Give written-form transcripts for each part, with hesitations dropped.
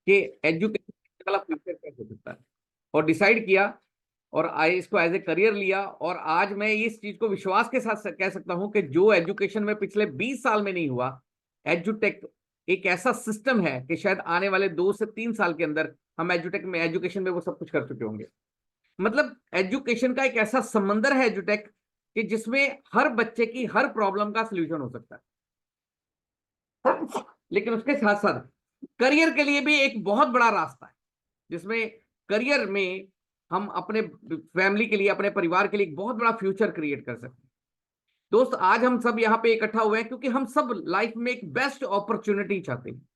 कि एजुकेशन वाला फ्यूचर कैसे हो सकता है, और डिसाइड किया और इसको एज ए करियर लिया। और आज मैं इस चीज को विश्वास के साथ कह सकता हूं कि जो एजुकेशन में पिछले 20 साल में नहीं हुआ, एजुटेक एक ऐसा सिस्टम है कि शायद आने वाले 2 से 3 साल के अंदर हम एजुकेशन में वो सब कुछ कर चुके होंगे। मतलब एजुकेशन का एक ऐसा समंदर है एजुटेक कि जिसमें हर बच्चे की हर प्रॉब्लम का सोल्यूशन हो सकता है। लेकिन उसके साथ साथ करियर के लिए भी एक बहुत बड़ा रास्ता है, जिसमें करियर में हम अपने फैमिली के लिए, अपने परिवार के लिए एक बहुत बड़ा फ्यूचर क्रिएट कर सकते हैं। दोस्त, आज हम सब यहाँ पे इकट्ठा हुए हैं क्योंकि हम सब लाइफ में एक बेस्ट अपॉर्चुनिटी चाहते हैं,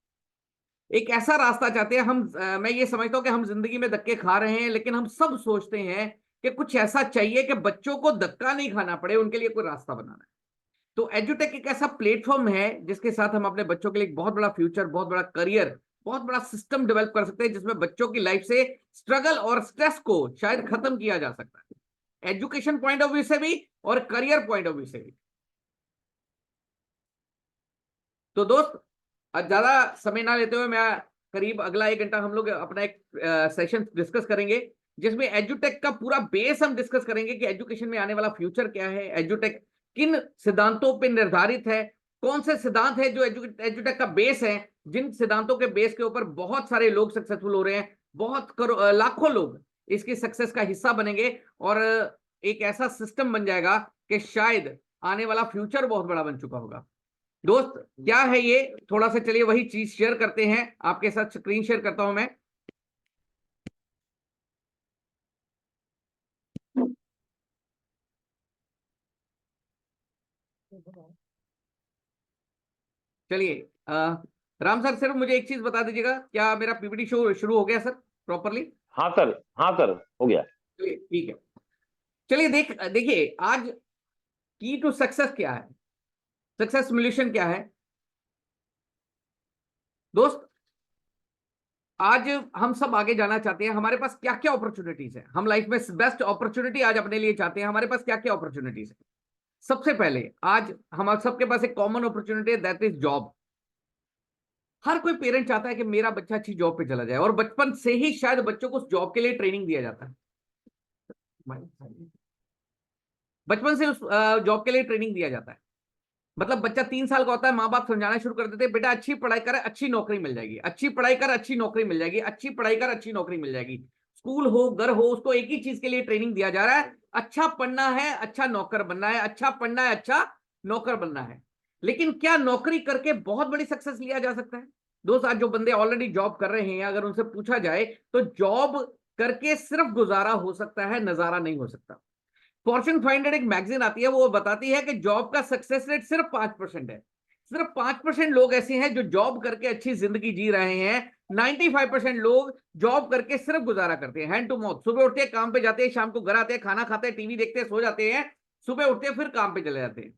एक ऐसा रास्ता चाहते हैं। मैं ये समझता हूं कि हम जिंदगी में धक्के खा रहे हैं, लेकिन हम सब सोचते हैं कि कुछ ऐसा चाहिए कि बच्चों को धक्का नहीं खाना पड़े, उनके लिए कोई रास्ता बनाना है। तो एजुटेक एक ऐसा प्लेटफॉर्म है जिसके साथ हम अपने बच्चों के लिए एक बहुत बड़ा फ्यूचर, बहुत बड़ा करियर, बहुत बड़ा सिस्टम डेवलप कर सकते हैं, जिसमें बच्चों की लाइफ से स्ट्रगल और स्ट्रेस को शायद खत्म किया जा सकता है, एजुकेशन पॉइंट ऑफ व्यू से भी और करियर पॉइंट ऑफ व्यू से भी। तो दोस्त, ज्यादा समय ना लेते हुए मैं करीब अगला 1 घंटा हम लोग अपना एक सेशन डिस्कस करेंगे, जिसमें एजुटेक का पूरा बेस हम डिस्कस करेंगे कि एजुकेशन में आने वाला फ्यूचर क्या है, एजुटेक किन सिद्धांतों पर निर्धारित है, कौन से सिद्धांत है जो एजुटेक का बेस है, जिन सिद्धांतों के बेस के ऊपर बहुत सारे लोग सक्सेसफुल हो रहे हैं, लाखों लोग इसकी सक्सेस का हिस्सा बनेंगे, और एक ऐसा सिस्टम बन जाएगा कि शायद आने वाला फ्यूचर बहुत बड़ा बन चुका होगा। दोस्त, क्या है ये, थोड़ा सा चलिए वही चीज शेयर करते हैं, आपके साथ स्क्रीन शेयर करता हूं मैं। चलिए, राम सर, सिर्फ मुझे एक चीज बता दीजिएगा, क्या मेरा पीपीटी शो शुरू हो गया सर प्रॉपरली? हाँ सर, हाँ सर, हो गया। चलिए ठीक है। चलिए देखिए आज की टू सक्सेस क्या है, सक्सेस सोल्यूशन क्या है। दोस्त, आज हम सब आगे जाना चाहते हैं, हमारे पास क्या क्या अपॉर्चुनिटीज है, हम लाइफ में बेस्ट अपॉर्चुनिटी आज अपने लिए चाहते हैं, हमारे पास क्या क्या अपॉर्चुनिटीज है। सबसे पहले आज हम सबके पास एक कॉमन अपॉर्चुनिटी है, दैट इज जॉब। हर कोई पेरेंट चाहता है कि मेरा बच्चा अच्छी जॉब पे चला जाए, और बचपन से ही शायद बच्चों को उस जॉब के लिए ट्रेनिंग दिया जाता है, बचपन से उस जॉब के लिए ट्रेनिंग दिया जाता है। मतलब बच्चा 3 साल का होता है, माँ बाप समझाना शुरू कर देते हैं, बेटा अच्छी पढ़ाई कर, अच्छी नौकरी मिल जाएगी, अच्छी पढ़ाई कर, अच्छी नौकरी मिल जाएगी, अच्छी पढ़ाई कर, अच्छी नौकरी मिल जाएगी। स्कूल हो, घर हो, उसको एक ही चीज के लिए ट्रेनिंग दिया जा रहा है, अच्छा पढ़ना है, अच्छा नौकर बनना है, अच्छा पढ़ना है, अच्छा नौकर बनना है। लेकिन क्या नौकरी करके बहुत बड़ी सक्सेस लिया जा सकता है? दोस्त, आज जो बंदे ऑलरेडी जॉब कर रहे हैं, अगर उनसे पूछा जाए तो जॉब करके सिर्फ गुजारा हो सकता है, नजारा नहीं हो सकता। फॉर्च्यून 500 एक मैगजीन आती है, वो बताती है कि जॉब का सक्सेस रेट सिर्फ 5% है। सिर्फ 5% लोग ऐसे हैं जो जॉब करके अच्छी जिंदगी जी रहे हैं। 95% लोग जॉब करके सिर्फ गुजारा करते हैं, हैंड टू माउथ। सुबह उठते हैं, काम पे जाते हैं, शाम को घर आते हैं, खाना खाते हैं, टीवी देखते हैं, सो जाते हैं, सुबह उठते हैं, फिर काम पे चले जाते हैं।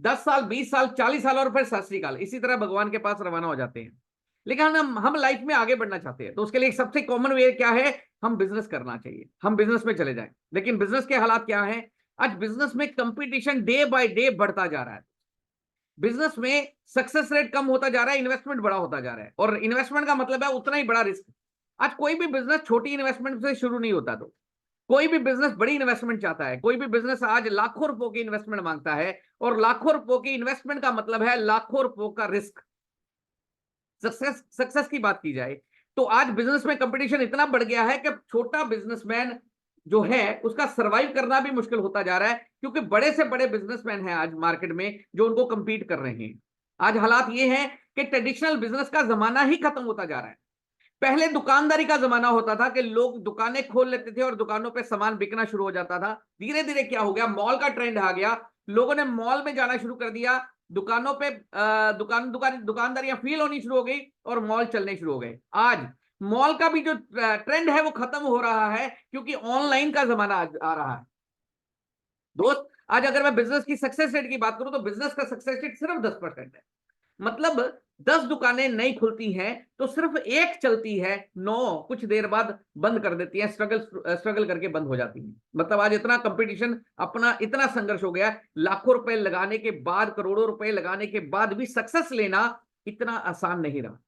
10 साल, 20 साल, 40 साल, और फिर सत श्री अकाल, इसी तरह भगवान के पास रवाना हो जाते हैं। लेकिन हम लाइफ में आगे बढ़ना चाहते हैं, तो उसके लिए सबसे कॉमन वे क्या है? हम बिजनेस करना चाहिए, हम बिजनेस में चले जाएं। लेकिन बिजनेस के हालात क्या हैं? आज बिजनेस में कंपटीशन डे बाय डे बढ़ता जा रहा है, बिजनेस में सक्सेस रेट कम होता जा रहा है, इन्वेस्टमेंट बड़ा होता जा रहा है, और इन्वेस्टमेंट का मतलब है उतना ही बड़ा रिस्क। आज कोई भी बिजनेस छोटी इन्वेस्टमेंट से शुरू नहीं होता, तो कोई भी बिजनेस बड़ी इन्वेस्टमेंट चाहता है, कोई भी बिजनेस आज लाखों रुपयों की इन्वेस्टमेंट मांगता है, और लाखों रुपयों की इन्वेस्टमेंट का मतलब है लाखों रुपयों का रिस्क। सक्सेस की बात की जाए तो आज बिजनेस में कंपटीशन इतना बढ़ गया है कि छोटा बिजनेसमैन जो है उसका सरवाइव करना भी मुश्किल होता जा रहा है, क्योंकि बड़े से बड़े बिजनेसमैन हैं आज मार्केट में जो उनको कंपीट कर रहे हैं। आज हालात ये हैं कि ट्रेडिशनल बिजनेस का जमाना ही खत्म होता जा रहा है। पहले दुकानदारी का जमाना होता था कि लोग दुकानें खोल लेते थे और दुकानों पे सामान बिकना शुरू हो जाता था। धीरे धीरे क्या हो गया, मॉल का ट्रेंड आ गया, लोगों ने मॉल में जाना शुरू कर दिया, दुकानों पे दुकानदारियां फील होनी शुरू हो गई और मॉल चलने शुरू हो गए। आज मॉल का भी जो ट्रेंड है वो खत्म हो रहा है, क्योंकि ऑनलाइन का जमाना आ रहा है। दोस्त, आज अगर मैं बिजनेस की सक्सेस रेट की बात करूं तो बिजनेस का सक्सेस रेट सिर्फ 10% है। मतलब 10 दुकानें नई खुलती हैं तो सिर्फ एक चलती है, 9 कुछ देर बाद बंद कर देती है, स्ट्रगल करके बंद हो जाती है। मतलब आज इतना कंपटीशन, अपना इतना संघर्ष हो गया, लाखों रुपए लगाने के बाद, करोड़ों रुपए लगाने के बाद भी सक्सेस लेना इतना आसान नहीं रहा।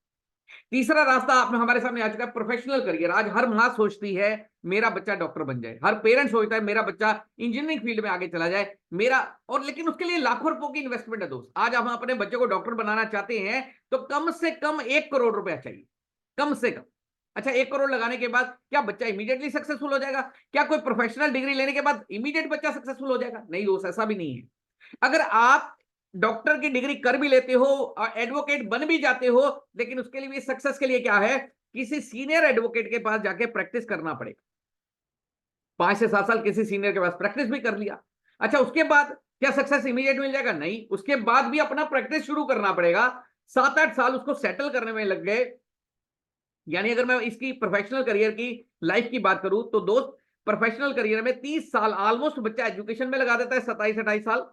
तीसरा रास्ता आप हमारे सामने आ चुका है, प्रोफेशनल करियर। आज हर माँ सोचती है मेरा बच्चा डॉक्टर बन जाए, हर पेरेंट सोचता है मेरा बच्चा इंजीनियरिंग फील्ड में आगे चला जाए मेरा, और लेकिन उसके लिए लाखों रुपयों की इन्वेस्टमेंट है दोस्त। आज हम अपने बच्चे को डॉक्टर बनाना चाहते हैं तो कम से कम 1 करोड़ रुपया चाहिए, कम से कम। अच्छा, 1 करोड़ लगाने के बाद क्या बच्चा इमीडिएटली सक्सेसफुल हो जाएगा? क्या कोई प्रोफेशनल डिग्री लेने के बाद इमीडिएट बच्चा सक्सेसफुल हो जाएगा? नहीं दोस्त, ऐसा भी नहीं है। अगर आप डॉक्टर की डिग्री कर भी लेते हो और एडवोकेट बन भी जाते हो, लेकिन उसके लिए भी सक्सेस के लिए क्या है, किसी सीनियर एडवोकेट के पास जाके प्रैक्टिस करना पड़ेगा। 5 से 7 साल किसी सीनियर के पास प्रैक्टिस भी कर लिया। अच्छा, उसके बाद क्या सक्सेस इमीडिएट मिल जाएगा? नहीं, उसके बाद भी अपना प्रैक्टिस शुरू करना पड़ेगा। 7-8 साल उसको सेटल करने में लग गए। यानी अगर मैं इसकी प्रोफेशनल करियर की लाइफ की बात करूं तो दोस्त, प्रोफेशनल करियर में 30 साल ऑलमोस्ट बच्चा एजुकेशन में लगा देता है, 27-28 साल।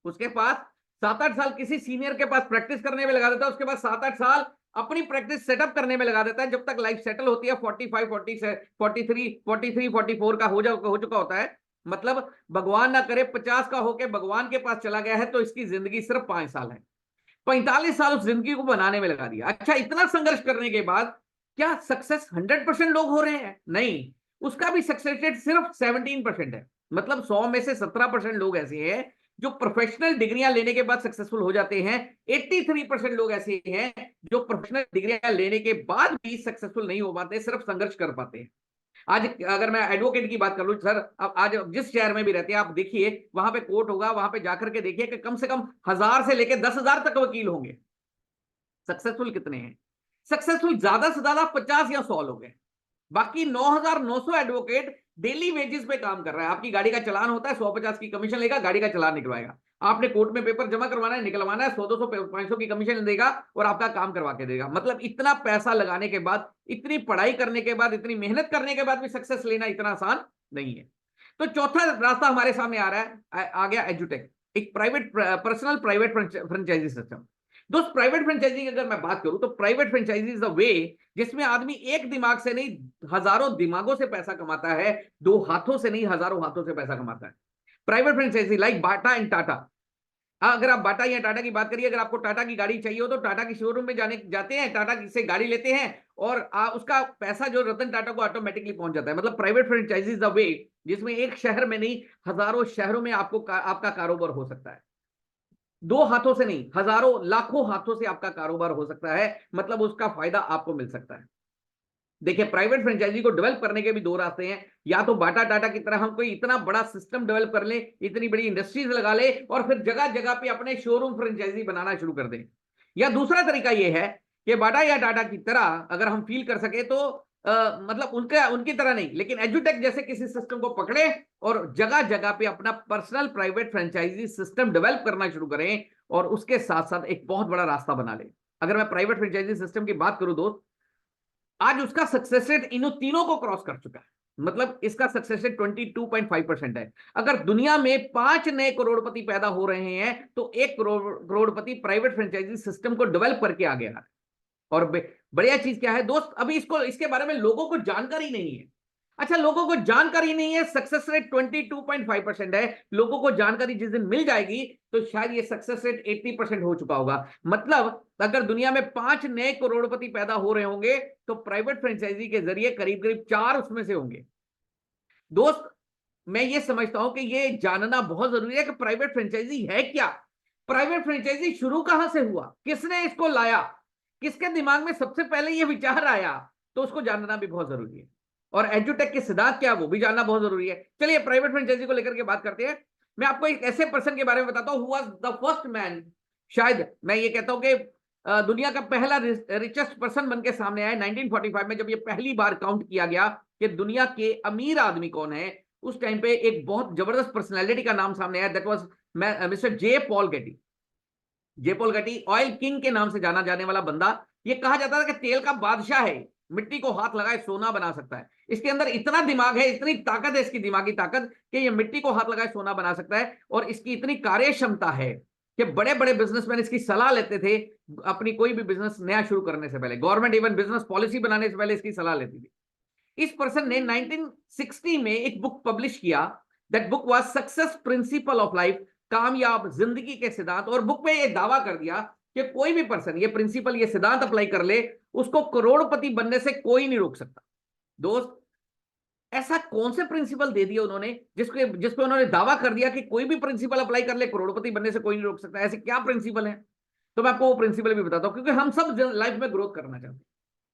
उसके पास 7-8 साल किसी सीनियर के पास प्रैक्टिस करने में लगा देता है, उसके बाद 7-8 साल अपनी प्रैक्टिस सेटअप करने में लगा देता है, जब तक लाइफ सेटल होती है 45, 44 का हो चुका होता है। मतलब भगवान ना करे 50 का होके भगवान के पास चला गया है तो इसकी जिंदगी सिर्फ 5 साल है। 45 साल उस जिंदगी को बनाने में लगा दिया। अच्छा, इतना संघर्ष करने के बाद क्या सक्सेस 100% लोग हो रहे हैं? नहीं, उसका भी सक्सेस रेट सिर्फ 17% है। मतलब 100 में से 17% लोग ऐसे हैं जो प्रोफेशनल डिग्रियां लेने के बाद सक्सेसफुल हो जाते हैं। 83% लोग ऐसे हैं जो प्रोफेशनल डिग्रियां लेने के बाद भी सक्सेसफुल नहीं हो पाते, सिर्फ संघर्ष कर पाते हैं। आज अगर मैं एडवोकेट की बात कर लूं सर, अब आज जिस शहर में भी रहते हैं आप देखिए, वहां पे कोर्ट होगा, वहां पे जाकर के देखिए कि कम से कम 1000 से लेकर 10,000 तक वकील होंगे। सक्सेसफुल कितने हैं? सक्सेसफुल ज्यादा से ज्यादा 50 या 100 लोग हैं। बाकी 9,900 एडवोकेट डेली वेजेस पे काम कर रहा है। आपकी गाड़ी का चलान होता है, 150 की कमीशन लेगा, गाड़ी का चलान निकलवाएगा। आपने कोर्ट में पेपर जमा करवाना है, निकलवाना है, 100-200 500 की कमीशन देगा और आपका काम करवा के देगा। मतलब इतना पैसा लगाने के बाद, इतनी पढ़ाई करने के बाद, इतनी मेहनत करने के बाद भी सक्सेस लेना इतना आसान नहीं है। तो चौथा रास्ता हमारे सामने आ रहा है, आ गया एजुटेक, एक private personal private franchisee system. दोस्त, प्राइवेट फ्रेंचाइजी की अगर मैं बात करूं तो private franchisee is the way जिसमें आदमी एक दिमाग से नहीं हजारों दिमागों से पैसा कमाता है, 2 हाथों से नहीं हजारों हाथों से पैसा कमाता है। Private franchisee like Bata and Tata. अगर आप बाटा या टाटा की बात करिए, अगर आपको टाटा की गाड़ी चाहिए हो तो टाटा की शोरूम में जाते हैं, टाटा से गाड़ी लेते हैं और उसका पैसा जो रतन टाटा को ऑटोमेटिकली पहुंच जाता है। मतलब private franchisee is the way जिसमें एक शहर में नहीं हजारों शहरों में आपका कारोबार हो सकता है। 2 हाथों से नहीं, हजारों लाखों हाथों से आपका कारोबार हो सकता है। मतलब उसका फायदा आपको मिल सकता है। देखिए, प्राइवेट फ्रेंचाइजी को डेवलप करने के भी 2 रास्ते हैं। या तो बाटा टाटा की तरह हम कोई इतना बड़ा सिस्टम डेवलप कर ले, इतनी बड़ी इंडस्ट्रीज लगा ले और फिर जगह जगह पे अपने शोरूम फ्रेंचाइजी बनाना शुरू कर दें। या दूसरा तरीका यह है कि बाटा या टाटा की तरह अगर हम फील कर सके तो मतलब उनकी तरह नहीं, लेकिन एजुटेक जैसे किसी सिस्टम को पकड़े और जगह जगह पे अपना personal private franchisee system develop करना शुरू करें और उसके साथ साथ एक बहुत बड़ा रास्ता बना ले। अगर मैं प्राइवेट फ्रेंचाइजी सिस्टम की बात करूं दोस्त, आज उसका सक्सेस रेट इन तीनों को क्रॉस कर चुका है। मतलब इसका सक्सेस रेट 22.5% है। अगर दुनिया में 5 नए करोड़पति पैदा हो रहे हैं तो 1 करोड़पति प्राइवेट फ्रेंचाइजी सिस्टम को डेवलप करके आ गया है। और बढ़िया चीज क्या है दोस्त, अभी इसके बारे में लोगों को जानकारी नहीं है। अच्छा, लोगों को जानकारी नहीं है, सक्सेस रेट 22.5% है। लोगों को जानकारी जिस दिन मिल जाएगी तो शायद ये सक्सेस रेट 80% हो चुका होगा। मतलब अगर दुनिया में 5 नए करोड़पति पैदा हो रहे होंगे तो प्राइवेट फ्रेंचाइजी के जरिए करीब करीब 4 उसमें से होंगे। दोस्त, मैं ये समझता हूं कि ये जानना बहुत जरूरी है कि प्राइवेट फ्रेंचाइजी है क्या, प्राइवेट फ्रेंचाइजी शुरू कहां से हुआ, किसने इसको लाया, किसके दिमाग में सबसे पहले ये विचार आया, तो उसको जानना भी बहुत जरूरी है। और एजुटेक के सिद्धांत क्या वो भी जानना बहुत जरूरी है। चलिए प्राइवेट फ्रेंचाइजी को लेकर के बात करते हैं। मैं आपको एक ऐसे पर्सन के बारे में बताता हूं who was the first man, शायद मैं ये कहता हूं कि दुनिया का पहला रिचेस्ट पर्सन बन के सामने आया 1945 में, जब ये पहली बार काउंट किया गया कि दुनिया के अमीर आदमी कौन है। उस टाइम पे एक बहुत जबरदस्त पर्सनैलिटी का नाम सामने आया, that was mister J Paul Getty. J Paul Getty oil king के नाम से जाना जाने वाला बंदा। ये कहा जाता था कि तेल का बादशाह है, मिट्टी को हाथ लगाए सोना बना सकता है। इसके अंदर इतना दिमाग है, इतनी ताकत है इसकी दिमागी ताकत कि ये मिट्टी को हाथ लगाए सोना बना सकता है। और इसकी इतनी कार्य क्षमता है कि बड़े बड़े बिजनेसमैन इसकी सलाह लेते थे अपनी कोई भी बिजनेस नया शुरू करने से पहले। गवर्नमेंट इवन बिजनेस पॉलिसी बनाने से पहले इसकी सलाह लेती थी। इस पर्सन ने 1960 में एक बुक पब्लिश किया, that book was success principle of life, कामयाब जिंदगी के सिद्धांत। और बुक में ये दावा कर दिया कि कोई भी पर्सन ये प्रिंसिपल, ये सिद्धांत अप्लाई कर ले, उसको करोड़पति बनने से कोई नहीं रोक सकता। दोस्त, ऐसा कौन से प्रिंसिपल दे दिया उन्होंने जिसपे उन्होंने दावा कर दिया कि कोई भी प्रिंसिपल अप्लाई कर ले, करोड़पति बनने से कोई नहीं रोक सकता? ऐसे क्या प्रिंसिपल है? तो मैं आपको वो प्रिंसिपल भी बताता हूं, क्योंकि हम सब लाइफ में ग्रोथ करना चाहते हैं।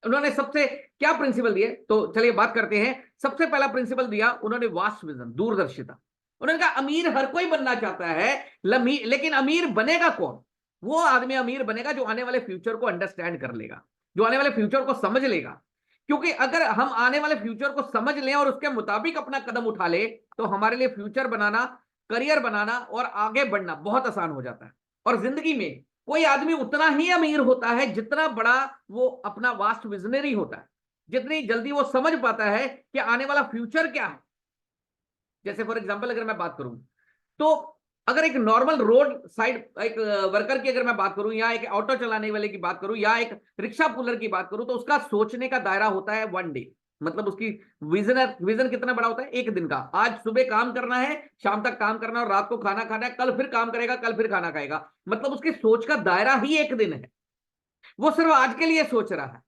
उन्होंने सबसे क्या प्रिंसिपल दिए, तो चलिए बात करते हैं। सबसे पहला प्रिंसिपल दिया उन्होंने, वास्ट विजन, दूरदर्शिता। उन्होंने कहा अमीर हर कोई बनना चाहता है, लेकिन अमीर बनेगा कौन? वो आदमी अमीर बनेगा जो आने वाले फ्यूचर को अंडरस्टैंड कर लेगा, जो आने वाले फ्यूचर को समझ लेगा। क्योंकि अगर हम आने वाले फ्यूचर को समझ लें और उसके मुताबिक अपना कदम उठा ले, तो हमारे लिए फ्यूचर बनाना, करियर बनाना और आगे बढ़ना बहुत आसान हो जाता है। और जिंदगी में कोई आदमी उतना ही अमीर होता है जितना बड़ा वो अपना वास्ट विजनरी होता है, जितनी जल्दी वो समझ पाता है कि आने वाला फ्यूचर क्या है। जैसे फॉर एग्जांपल अगर मैं बात करूं, तो अगर एक नॉर्मल रोड साइड एक वर्कर की अगर मैं बात करूं, या एक ऑटो चलाने वाले की बात करूं, या एक रिक्शा पुलर की बात करूं, तो उसका सोचने का दायरा होता है 1 डे। मतलब उसकी विजन कितना बड़ा होता है? एक दिन का। आज सुबह काम करना है, शाम तक काम करना है, और रात को खाना खाना है, कल फिर काम करेगा, कल फिर खाना खाएगा। मतलब उसकी सोच का दायरा ही एक दिन है। वो सिर्फ आज के लिए सोच रहा है।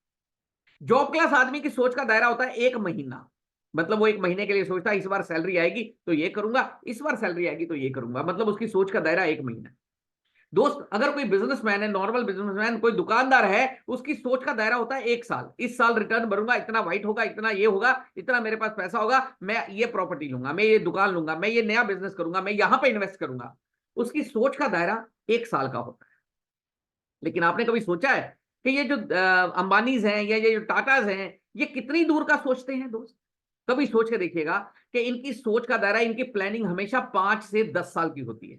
जॉब क्लास आदमी की सोच का दायरा होता है 1 महीना। मतलब वो 1 महीने के लिए सोचता है, इस बार सैलरी आएगी तो ये करूंगा, इस बार सैलरी आएगी तो ये करूंगा। मतलब उसकी सोच का दायरा 1 महीना। दोस्त, अगर कोई बिजनेसमैन है, नॉर्मल बिजनेसमैन, कोई दुकानदार है, उसकी सोच का दायरा होता है 1 साल। इस साल रिटर्न भरूंगा, इतना वाइट होगा, इतना ये होगा, इतना मेरे पास पैसा होगा, मैं ये प्रॉपर्टी लूंगा, मैं ये दुकान लूंगा, मैं ये नया बिजनेस करूंगा, मैं यहां पे इन्वेस्ट करूंगा। उसकी सोच का दायरा 1 साल का होता है। लेकिन आपने कभी सोचा है कि ये जो अंबानीज हैं या ये जो टाटाज हैं, ये कितनी दूर का सोचते हैं? दोस्त, कभी सोच के देखिएगा कि इनकी सोच का दायरा, इनकी प्लानिंग हमेशा 5 से 10 साल की होती है।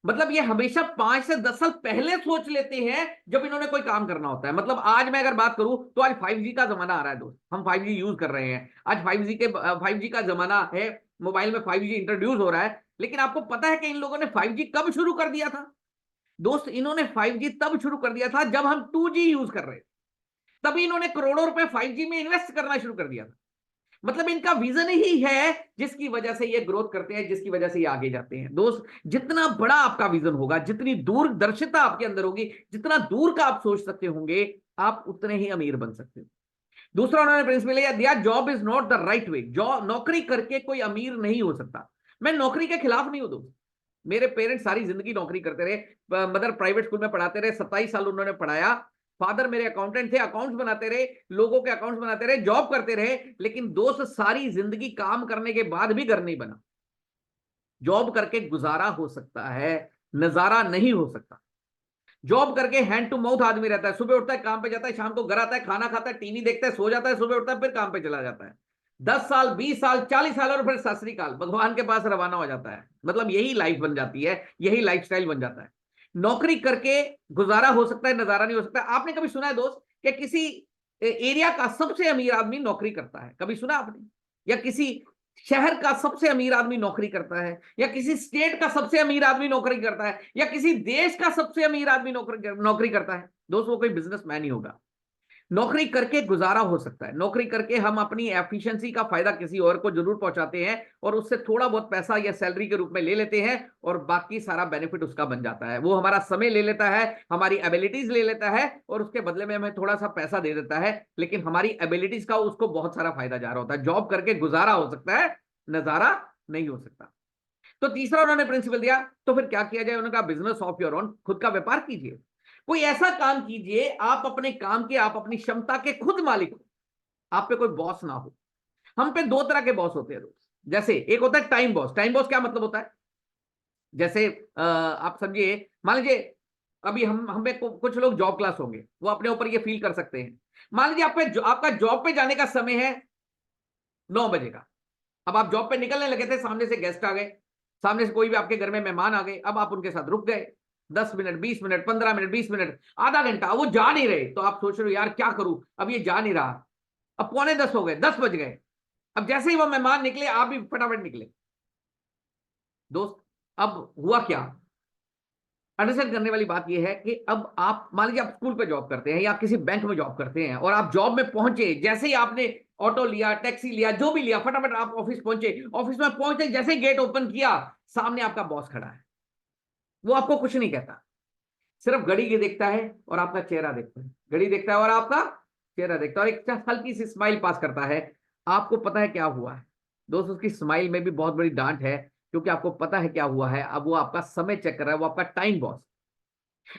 मतलब ये हमेशा 5 से 10 साल पहले सोच लेते हैं जब इन्होंने कोई काम करना होता है। मतलब आज मैं अगर बात करूं, तो आज 5G का जमाना आ रहा है दोस्त, हम 5G यूज कर रहे हैं। आज 5G का जमाना है, मोबाइल में 5G इंट्रोड्यूस हो रहा है। लेकिन आपको पता है कि इन लोगों ने 5G कब शुरू कर दिया था? दोस्त, इन्होंने 5G तब शुरू कर दिया था जब हम 2G यूज कर रहे थे। तभी इन्होंने करोड़ों रुपए 5G में इन्वेस्ट करना शुरू कर दिया था। मतलब इनका विजन ही है जिसकी वजह से ये ग्रोथ करते हैं, जिसकी वजह से ये आगे जाते हैं। दोस्त, जितना बड़ा आपका विजन होगा, जितनी दूरदर्शिता आपके अंदर होगी, जितना दूर का आप सोच सकते होंगे, आप उतने ही अमीर बन सकते हो। दूसरा उन्होंने प्रिंसिपल यह दिया, job is not the right way. Job, नौकरी करके कोई अमीर नहीं हो सकता। मैं नौकरी के खिलाफ नहीं हूं दोस्त। मेरे पेरेंट्स सारी जिंदगी नौकरी करते रहे। मदर प्राइवेट स्कूल में पढ़ाते रहे, 27 साल उन्होंने पढ़ाया। फादर मेरे अकाउंटेंट थे, अकाउंट्स बनाते रहे, लोगों के अकाउंट्स बनाते रहे, जॉब करते रहे। लेकिन दोस्त, सारी जिंदगी काम करने के बाद भी घर नहीं बना। जॉब करके गुजारा हो सकता है, नजारा नहीं हो सकता। जॉब करके हैंड टू माउथ आदमी रहता है। सुबह उठता है, काम पे जाता है, शाम को घर आता है, खाना खाता है, टीवी देखता है, सो जाता है, सुबह उठता है, फिर काम पे चला जाता है। 10 साल, 20 साल, 40 साल, और फिर सत श्री अकाल, भगवान के पास रवाना हो जाता है। मतलब यही लाइफ बन जाती है, यही लाइफस्टाइल बन जाता है। नौकरी करके गुजारा हो सकता है, नजारा नहीं हो सकता। आपने कभी सुना है दोस्त कि किसी एरिया का सबसे अमीर आदमी नौकरी करता है? कभी सुना आपने? या किसी शहर का सबसे अमीर आदमी नौकरी करता है, या किसी स्टेट का सबसे अमीर आदमी नौकरी करता है, या किसी देश का सबसे अमीर आदमी नौकरी करता है? दोस्त, वो कोई बिजनेसमैन ही होगा। नौकरी करके गुजारा हो सकता है। नौकरी करके हम अपनी एफिशिएंसी का फायदा किसी और को जरूर पहुंचाते हैं, और उससे थोड़ा बहुत पैसा या सैलरी के रूप में ले लेते हैं, और बाकी सारा बेनिफिट उसका बन जाता है। वो हमारा समय ले लेता है, हमारी एबिलिटीज ले लेता है, और उसके बदले में हमें थोड़ा सा पैसा दे देता है। लेकिन हमारी एबिलिटीज का उसको बहुत सारा फायदा जा रहा होता है। जॉब करके गुजारा हो सकता है, नजारा नहीं हो सकता। तो तीसरा उन्होंने प्रिंसिपल दिया, तो फिर क्या किया जाए? उन्होंने कहा बिजनेस ऑफ योर ओन, खुद का व्यापार कीजिए। कोई ऐसा काम कीजिए, आप अपने काम के, आप अपनी क्षमता के खुद मालिक हो, आप पे कोई बॉस ना हो। हम पे दो तरह के बॉस होते हैं दोस्त। जैसे एक होता है टाइम बॉस। टाइम बॉस क्या मतलब होता है? जैसे आप समझिए, मान लीजिए अभी हम पे कुछ लोग जॉब क्लास होंगे, वो अपने ऊपर ये फील कर सकते हैं। मान लीजिए आपका जॉब पे जाने का समय है 9 बजे का। अब आप जॉब पे निकलने लगे थे, सामने से गेस्ट आ गए, सामने से कोई भी आपके घर में मेहमान आ गए। अब आप उनके साथ रुक गए 10 मिनट, 20 मिनट, 15 मिनट, 20 मिनट, आधा घंटा, वो जा नहीं रहे। तो आप सोच रहे हो, यार क्या करूं, अब ये जा नहीं रहा। अब पौने 10 हो गए, 10 बज गए। अब जैसे ही वो मेहमान निकले, आप भी फटाफट निकले। दोस्त, अब हुआ क्या? अंडरस्टैंड करने वाली बात यह है कि अब आप मान लीजिए आप स्कूल पे जॉब करते हैं, या किसी बैंक में जॉब करते हैं, और आप जॉब में पहुंचे, जैसे ही आपने ऑटो लिया, टैक्सी लिया, जो भी लिया, फटाफट आप ऑफिस पहुंचे। ऑफिस में पहुंचे, जैसे गेट ओपन किया, सामने आपका बॉस खड़ा है। वो आपको कुछ नहीं कहता, सिर्फ घड़ी के देखता है और आपका चेहरा देखता है, घड़ी देखता है और आपका चेहरा देखता है, और एक हल्की सी स्माइल पास करता है। आपको पता है क्या हुआ है दोस्त, उसकी स्माइल में भी बहुत बड़ी डांट है, क्योंकि आपको पता है क्या हुआ है। अब वो आपका समय चेक कर रहा है, वो आपका टाइम बॉस।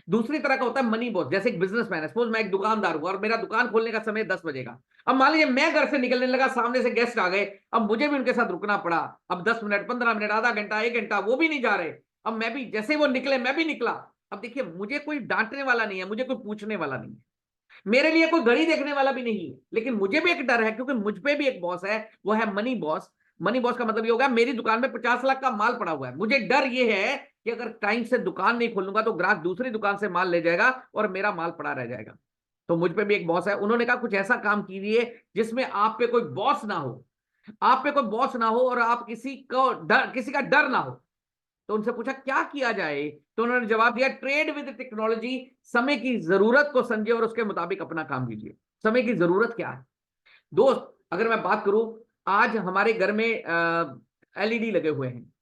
दूसरी तरह का होता है मनी बॉस। जैसे एक बिजनेसमैन है, सपोज मैं एक दुकानदार हूं और मेरा दुकान खोलने का समय 10 बजे का। अब मान लीजिए मैं घर से निकलने लगा, सामने से गेस्ट आ गए, अब मुझे भी उनके साथ रुकना पड़ा। अब 10 मिनट, 15 मिनट, आधा घंटा, 1 घंटा, वो भी नहीं जा रहे। अब मैं भी, जैसे वो निकले मैं भी निकला। अब देखिए, मुझे कोई डांटने वाला नहीं है, मुझे कोई पूछने वाला नहीं है, मेरे लिए कोई घड़ी देखने वाला भी नहीं है, लेकिन मुझे भी एक डर है, क्योंकि मुझ पे भी एक बॉस है, वो है मनी बॉस। मनी बॉस का मतलब ये होगा, मेरी दुकान में 50 लाख का माल पड़ा हुआ है, मुझे डर ये है कि अगर टाइम से दुकान नहीं खोलूंगा तो ग्राहक दूसरी दुकान से माल ले जाएगा और मेरा माल पड़ा रह जाएगा। तो मुझ पे भी एक बॉस है। उन्होंने कहा कुछ ऐसा काम कीजिए जिसमें आप पे कोई बॉस ना हो, आप पे कोई बॉस ना हो और आप किसी का डर ना हो। तो उनसे पूछा क्या किया जाए, तो उन्होंने जवाब दिया, ट्रेड विद टेक्नोलॉजी। समय की जरूरत को समझे और उसके मुताबिक अपना काम कीजिए। समय की जरूरत क्या है दोस्त? अगर मैं बात करूं, आज हमारे घर में एलईडी लगे हुए हैं।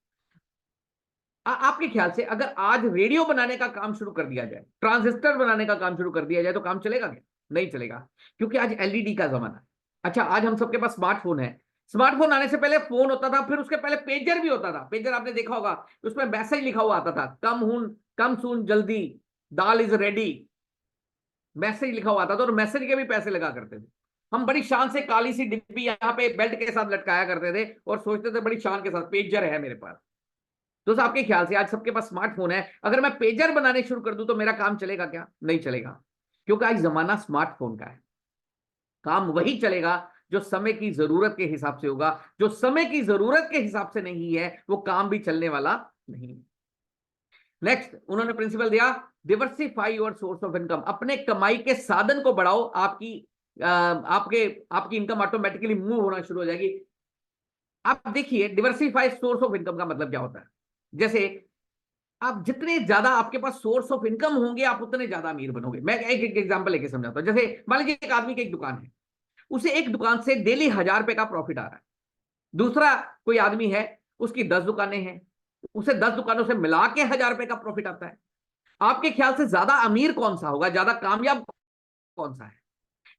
आपके ख्याल से अगर आज रेडियो बनाने का काम शुरू कर दिया जाए, ट्रांजिस्टर बनाने का काम शुरू कर दिया जाए, तो काम चलेगा क्या? नहीं चलेगा, क्योंकि आज एलईडी का जमाना है। अच्छा, आज हम सबके पास स्मार्टफोन है। स्मार्टफोन आने से पहले फोन होता था, फिर उसके पहले पेजर भी होता था। पेजर आपने देखा होगा, उसमें मैसेज लिखा हुआ आता था, कम सून जल्दी, दाल इज रेडी। मैसेज लिखा हुआ आता था और मैसेज के भी पैसे लगा करते थे। हम बड़ी शान से काली सी डिब्बी यहाँ पे बेल्ट के साथ लटकाया करते थे और सोचते थे बड़ी शान के साथ पेजर है मेरे पास। तो आपके ख्याल से आज सबके पास स्मार्टफोन है, अगर मैं पेजर बनाने शुरू कर दूं तो मेरा काम चलेगा क्या? नहीं चलेगा, क्योंकि आज जमाना स्मार्टफोन का है। काम वही चलेगा जो समय की जरूरत के हिसाब से होगा। जो समय की जरूरत के हिसाब से नहीं है, वो काम भी चलने वाला नहीं है। नेक्स्ट उन्होंने प्रिंसिपल दिया, diversify your source of income. अपने कमाई के साधन को बढ़ाओ, आपकी इनकम ऑटोमेटिकली मूव होना शुरू हो जाएगी। आप देखिए, डिवर्सिफाई सोर्स ऑफ इनकम का मतलब क्या होता है। जैसे आप जितने ज्यादा आपके पास सोर्स ऑफ इनकम होंगे, आप उतने ज्यादा अमीर बनोगे। मैं एक एग्जांपल लेके समझाता हूं। जैसे मान लीजिए एक आदमी की एक दुकान है, उसे एक दुकान से डेली 1000 रुपए का प्रॉफिट आ रहा है। दूसरा कोई आदमी है, उसकी 10 दुकानें हैं, उसे 10 दुकानों से मिला के 1000 रुपए का प्रॉफिट आता है। आपके ख्याल से ज्यादा अमीर कौन सा होगा, ज्यादा कामयाब कौन सा है?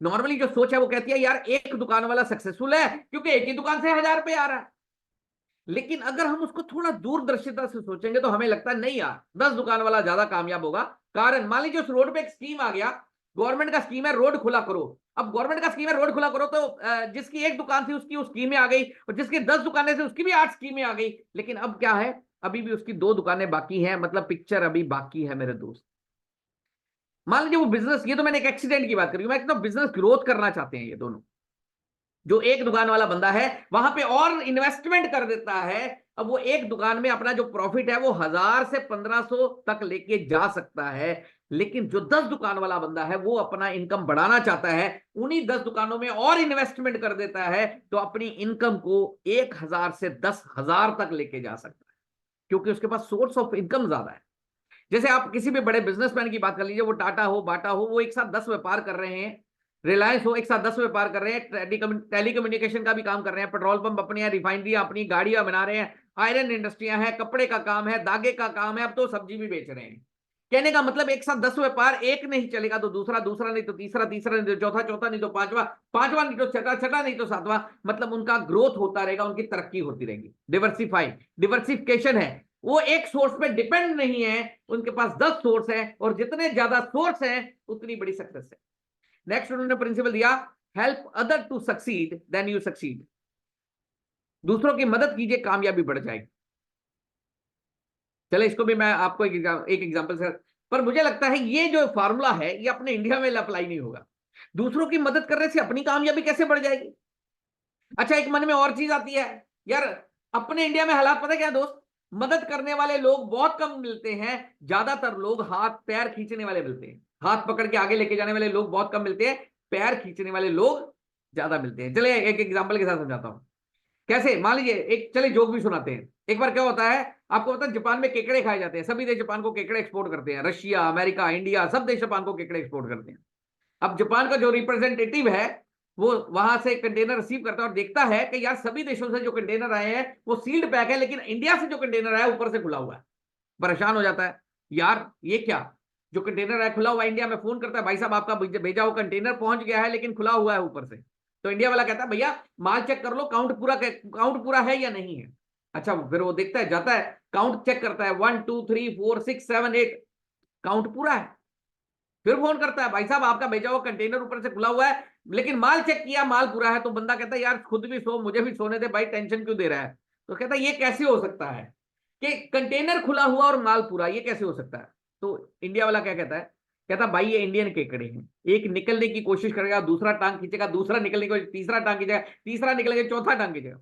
नॉर्मली जो सोच है वो कहती है, यार एक दुकान वाला सक्सेसफुल है, क्योंकि एक ही दुकान से 1000 रुपए आ रहा है। लेकिन अगर हम उसको थोड़ा दूरदर्शिता से सोचेंगे तो हमें लगता है नहीं यार, 10 दुकान वाला ज्यादा कामयाब होगा। कारण मान लीजिए उस रोड पे एक स्कीम आ गया, गवर्नमेंट का स्कीम है रोड खुला करो। अब गवर्नमेंट का स्कीम है रोड खुला करो, तो जिसकी एक दुकान थी उसकी उस स्कीम में आ गई, और जिसकी 10 दुकानें थी उसकी भी 8 स्कीमें आ गई। लेकिन अब क्या है, अभी भी उसकी 2 दुकानें बाकी हैं, मतलब पिक्चर अभी बाकी है मेरे दोस्त। मान लीजिए वो बिजनेस, ये तो मैंने एक एक्सीडेंट की बात करी, मैं एकदम बिजनेस ग्रोथ करना चाहते हैं ये दोनों। जो एक दुकान वाला बंदा है वहां पे और इन्वेस्टमेंट कर देता है, अब वो एक दुकान में अपना जो प्रॉफिट है वो 1000 से 1500 तक लेके जा सकता है। लेकिन जो 10 दुकान वाला बंदा है वो अपना इनकम बढ़ाना चाहता है, उन्हीं 10 दुकानों में और इन्वेस्टमेंट कर देता है, तो अपनी इनकम को 1000 से 10,000 तक लेके जा सकता है, क्योंकि उसके पास सोर्स ऑफ इनकम ज्यादा है। जैसे आप किसी भी बड़े बिजनेसमैन की बात कर लीजिए, वो टाटा हो, बाटा हो, वो एक साथ 10 व्यापार कर रहे हैं। रिलायंस हो, एक साथ 10 व्यापार कर रहे हैं। टेलीकम्युनिकेशन का भी काम कर रहे हैं, पेट्रोल पंप अपने हैं, रिफाइनरियां अपनी, गाड़ियां बना रहे हैं, आयरन इंडस्ट्रियां हैं, कपड़े का काम है, धागे का काम है, अब तो सब्जी भी बेच रहे हैं। कहने का मतलब एक साथ 10 व्यापार, एक नहीं चलेगा तो दूसरा, दूसरा नहीं तो तीसरा, तीसरा नहीं तो चौथा, चौथा नहीं तो पांचवा, पांचवा नहीं तो छठा, छठा नहीं तो सातवां। मतलब उनका ग्रोथ होता रहेगा, उनकी तरक्की होती रहेगी। डिवर्सिफिकेशन है, वो एक सोर्स पे डिपेंड नहीं है, उनके पास 10 सोर्स है, और जितने ज्यादा सोर्स हैं उतनी बड़ी सक्सेस है। नेक्स्ट उन्होंने प्रिंसिपल दिया, help other to succeed then you succeed. दूसरों की मदद कीजिए, कामयाबी बढ़ जाएगी। चले इसको भी मैं आपको एक एग्जांपल से, पर मुझे लगता है ये जो फार्मूला है ये अपने इंडिया में अप्लाई नहीं होगा। दूसरों की मदद करने से अपनी कामयाबी कैसे बढ़ जाएगी? अच्छा, एक मन में और चीज आती है, यार अपने इंडिया में हालात पता है क्या दोस्त, मदद करने वाले लोग बहुत कम मिलते हैं, ज्यादातर लोग हाथ पैर खींचने वाले मिलते हैं। हाथ पकड़ के आगे लेके जाने वाले लोग बहुत कम मिलते हैं, पैर खींचने वाले लोग ज्यादा मिलते हैं। चलिए एक एग्जांपल के साथ समझाता हूं। कैसे, मान लीजिए एक, चलिए जोक भी सुनाते हैं। एक बार क्या होता है, आपको पता है जापान में केकड़े खाए जाते हैं, सभी देश जापान को केकड़े एक्सपोर्ट करते हैं, रशिया, अमेरिका, इंडिया, सब देश जापान को केकड़े एक्सपोर्ट करते हैं। अब जापान का जो रिप्रेजेंटेटिव है वो वहां से कंटेनर रिसीव करता है और देखता है कि यार सभी देशों से जो कंटेनर आए हैं वो सील्ड पैक है, लेकिन इंडिया से जो कंटेनर आया ऊपर से खुला हुआ है। परेशान हो जाता है, यार ये क्या, जो कंटेनर है खुला हुआ इंडिया में, फोन करता है भाई साहब आपका भेजा हुआ कंटेनर पहुंच गया है लेकिन खुला हुआ है ऊपर से। तो इंडिया वाला कहता है भैया माल चेक कर लो, काउंट पूरा है या नहीं है। अच्छा फिर वो देखता है, जाता है काउंट चेक करता है, 1 2 3 4 6 7 8, काउंट पूरा है। फिर फोन करता है भाई साहब आपका भेजा हुआ कंटेनर ऊपर से खुला हुआ है लेकिन माल चेक किया माल पूरा है। तो बंदा कहता है यार खुद भी सो, मुझे भी सोने दे भाई, टेंशन क्यों दे रहा है। तो कहता है ये कैसे हो सकता है कि कंटेनर खुला हुआ और माल पूरा, ये कैसे हो सकता है। तो इंडिया वाला क्या कहता है, कहता भाई ये इंडियन केकड़े हैं, एक निकलने की कोशिश करेगा दूसरा टांग खींचेगा, दूसरा निकलने की कोशिश, तीसरा टांग खींचेगा, तीसरा निकलेगा, चौथा टांग खींचेगा।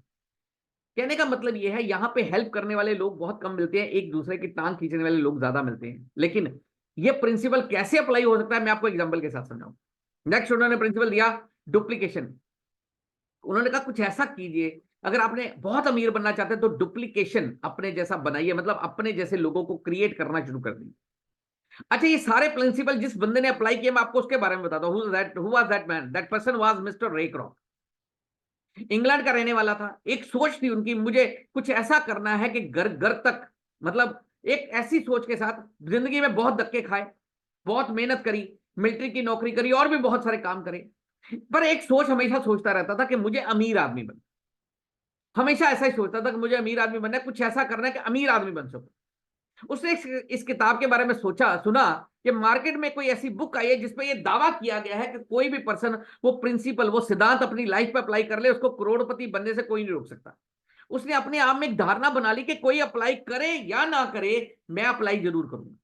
कहने का मतलब ये है यहाँ पे हेल्प करने वाले लोग बहुत कम मिलते हैं, एक दूसरे की टांग खींचने वाले लोग ज्यादा मिलते हैं। लेकिन ये प्रिंसिपल कैसे अप्लाई हो सकता है मैं आपको एग्जांपल के साथ समझाऊं। नेक्स्ट उन्होंने प्रिंसिपल दिया डुप्लीकेशन। उन्होंने कहा कुछ ऐसा कीजिए, अगर आपने बहुत अमीर बनना चाहते हैं तो डुप्लीकेशन अपने जैसा बनाइए, मतलब अपने जैसे लोगों को क्रिएट करना शुरू कर दीजिए। अच्छा ये सारे प्रिंसिपल जिस बंदे ने अप्लाई किए मैं आपको उसके बारे में बताता हूं। Who was that man, that person was mister रे क्रॉक। इंग्लैंड का रहने वाला था। एक सोच थी उनकी, मुझे कुछ ऐसा करना है कि घर घर तक, मतलब एक ऐसी सोच के साथ जिंदगी में बहुत धक्के खाए, बहुत मेहनत करी, मिलिट्री की नौकरी करी और भी बहुत सारे काम करे, पर एक सोच हमेशा सोचता रहता था कि मुझे अमीर आदमी बनना। हमेशा ऐसा ही सोचता था कि मुझे अमीर आदमी बनना है, कुछ ऐसा करना है कि अमीर आदमी बन सकूं। उसने इस किताब के बारे में सोचा, सुना कि मार्केट में कोई ऐसी बुक आई है जिसमें यह दावा किया गया है कि कोई भी पर्सन वो प्रिंसिपल, वो सिद्धांत अपनी लाइफ पे अप्लाई कर ले, उसको करोड़पति बनने से कोई नहीं रोक सकता। उसने अपने आप में एक धारणा बना ली कि कोई अप्लाई करे या ना करे, मैं अप्लाई जरूर करूंगा।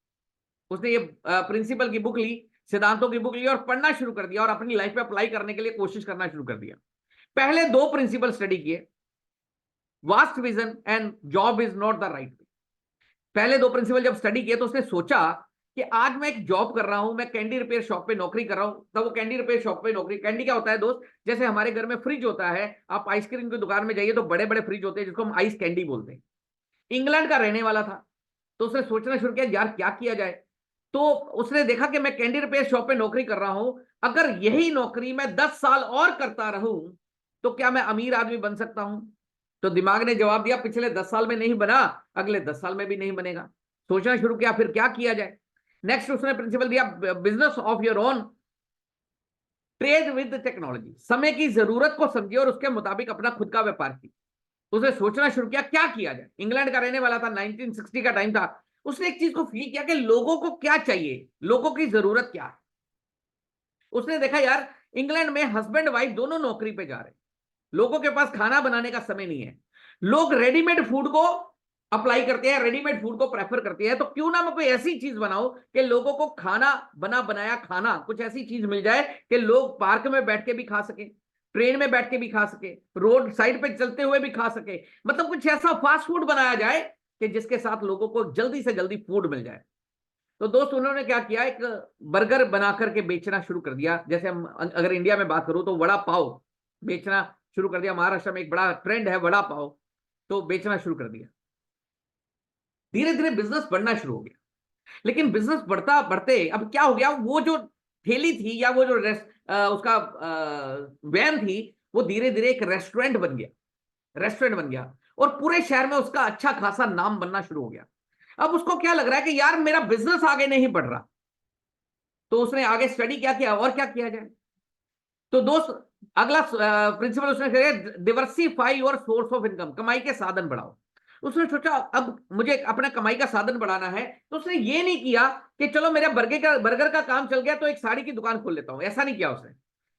उसने ये प्रिंसिपल की बुक ली, सिद्धांतों की बुक ली और पढ़ना शुरू कर दिया और अपनी लाइफ पे अप्लाई करने के लिए कोशिश करना शुरू कर दिया। पहले दो प्रिंसिपल स्टडी किए, vast vision and job is not the right. पहले दो प्रिंसिपल जब स्टडी किए तो उसने सोचा कि आज मैं एक जॉब कर रहा हूं, मैं कैंडी रिपेयर शॉप पे नौकरी कर रहा हूं। तब वो कैंडी रिपेयर शॉप पे नौकरी, कैंडी क्या होता है दोस्त, जैसे हमारे घर में फ्रिज होता है, आप आइसक्रीम की दुकान में जाइए तो बड़े बड़े फ्रिज होते हैं जिसको हम आइस कैंडी बोलते हैं। इंग्लैंड का रहने वाला था तो उसने सोचना शुरू किया यार क्या किया जाए। तो उसने देखा कि मैं कैंडी रिपेयर शॉप पे नौकरी कर रहा हूं, अगर यही नौकरी मैं 10 साल और करता रहूं तो क्या मैं अमीर आदमी बन सकता हूं। तो दिमाग ने जवाब दिया पिछले 10 साल में नहीं बना, अगले 10 साल में भी नहीं बनेगा। सोचना शुरू किया फिर क्या किया जाए। नेक्स्ट उसने प्रिंसिपल दिया business of your own, trade with technology. समय की जरूरत को समझिए और उसके मुताबिक अपना खुद का व्यापार कीजिए। उसने सोचना शुरू किया क्या किया जाए। इंग्लैंड का रहने वाला था, 1960 का टाइम था। उसने एक चीज को फील किया कि लोगों को क्या चाहिए, लोगों की जरूरत क्या है। उसने देखा यार इंग्लैंड में हस्बैंड वाइफ दोनों नौकरी पे जा रहे हैं, लोगों के पास खाना बनाने का समय नहीं है, लोग रेडीमेड फूड को अप्लाई करते हैं, रेडीमेड फूड को प्रेफर करते हैं। तो क्यों ना मैं कोई ऐसी चीज बनाऊं कि लोगों को खाना बना बनाया खाना, कुछ ऐसी चीज मिल जाए कि लोग पार्क में बैठ के भी खा सके, ट्रेन में बैठ के भी खा सके, रोड साइड पे चलते हुए भी खा सके। मतलब कुछ ऐसा फास्ट फूड बनाया जाए कि जिसके साथ लोगों को जल्दी से जल्दी फूड मिल जाए। तो दोस्त उन्होंने क्या किया, एक बर्गर बना करके बेचना शुरू कर दिया। जैसे हम अगर इंडिया में बात करूं तो वड़ा पाव बेचना शुरू कर दिया। महाराष्ट्र में एक बड़ा ट्रेंड है वड़ा पाव, तो बेचना शुरू कर दिया। धीरे धीरे बिजनेस बढ़ना शुरू हो गया। लेकिन बिजनेस बढ़ता बढ़ते अब क्या हो गया, वो जो ठेली थी या वो जो उसका वैन थी, वो धीरे धीरे एक रेस्टोरेंट बन गया, रेस्टोरेंट बन गया और पूरे शहर में उसका अच्छा खासा नाम बनना शुरू हो गया। अब उसको क्या लग रहा है कि यार मेरा बिजनेस आगे नहीं बढ़ रहा। तो उसने आगे स्टडी क्या किया और क्या किया जाए। तो दोस्त अगला प्रिंसिपल उसने कहा diversify your source of income, कमाई के साधन बढ़ाओ। उसने सोचा अब मुझे अपना कमाई का साधन बढ़ाना है। तो उसने ये नहीं किया कि चलो मेरा बर्गर का काम चल गया तो एक साड़ी की दुकान खोल लेता हूं, ऐसा नहीं किया उसने।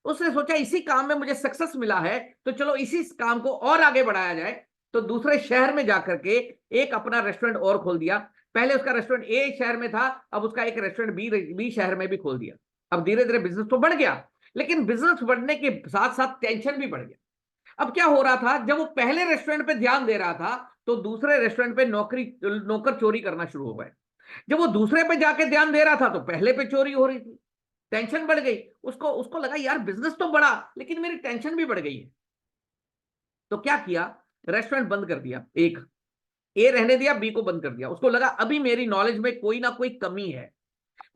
उसने सोचा इसी काम में मुझे सक्सेस मिला है तो चलो इसी काम को और आगे बढ़ाया जाए। तो दूसरे शहर में जाकर के एक अपना रेस्टोरेंट और खोल दिया। पहले उसका रेस्टोरेंट ए शहर में था, अब उसका एक रेस्टोरेंट बी शहर में भी खोल दिया। अब धीरे धीरे बिजनेस तो बढ़ गया, लेकिन बिजनेस बढ़ने के साथ साथ टेंशन भी बढ़ गया। अब क्या हो रहा था, जब वो पहले रेस्टोरेंट पे ध्यान दे रहा था तो दूसरे रेस्टोरेंट पे नौकर चोरी करना शुरू हो गए। जब वो दूसरे पे जाके ध्यान दे रहा था तो पहले पे चोरी हो रही थी। टेंशन बढ़ गई। उसको उसको लगा यार बिजनेस तो बढ़ा लेकिन मेरी टेंशन भी बढ़ गई है। तो क्या किया, रेस्टोरेंट बंद कर दिया। एक ए रहने दिया, बी को बंद कर दिया। उसको लगा अभी मेरी नॉलेज में कोई ना कोई कमी है,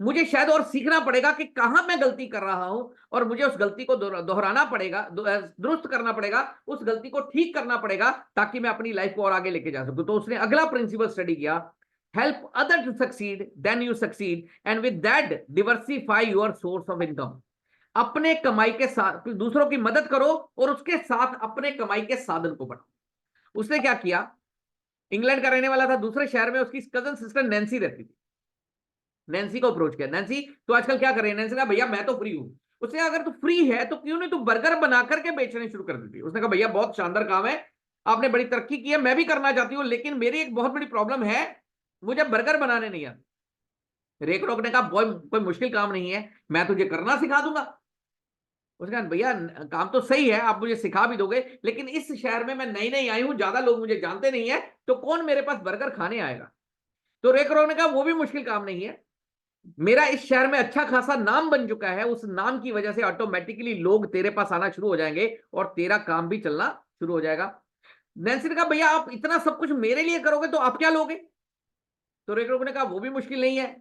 मुझे शायद और सीखना पड़ेगा कि कहां मैं गलती कर रहा हूं और मुझे उस गलती को दोहराना पड़ेगा, दुरुस्त करना पड़ेगा, उस गलती को ठीक करना पड़ेगा ताकि मैं अपनी लाइफ को और आगे लेके जा सकूं। तो उसने अगला प्रिंसिपल स्टडी किया, help other to succeed, then you succeed, and with that diversify your source of income. अपने कमाई के साथ दूसरों की मदद करो और उसके साथ अपने कमाई के साधन को बढ़ाओ। उसने क्या किया, इंग्लैंड का रहने वाला था, दूसरे शहर में उसकी कजन सिस्टर नैन्सी रहती थी। नैन्सी को अप्रोच किया, नैन्सी तो आजकल क्या कर रही है? नैन्सी कहा भैया मैं तो फ्री हूं। उसने कहा अगर तू फ्री है तो क्यों नहीं तू बर्गर बना करके बेचने शुरू कर देती। उसने कहा भैया बहुत शानदार काम है, आपने बड़ी तरक्की की है, मैं भी करना चाहती हूं, लेकिन मेरी एक बहुत बड़ी प्रॉब्लम है, मुझे बर्गर बनाने नहीं आते। रेक रॉक ने कहा कोई मुश्किल काम नहीं है, मैं तुझे करना सिखा दूंगा। उसने कहा भैया काम तो सही है, आप मुझे सिखा भी दोगे, लेकिन इस शहर में मैं नई नई आई हूं, ज्यादा लोग मुझे जानते नहीं है, तो कौन मेरे पास बर्गर खाने आएगा? तो रेक रॉक ने कहा वो भी मुश्किल काम नहीं है, मेरा इस शहर में अच्छा खासा नाम बन चुका है, उस नाम की वजह से ऑटोमेटिकली लोग तेरे पास आना शुरू हो जाएंगे और तेरा काम भी चलना शुरू हो जाएगा। नैन्सी ने कहा भैया आप इतना सब कुछ मेरे लिए करोगे तो आप क्या लोगे? तो रेक रॉक ने कहा वो भी मुश्किल नहीं है,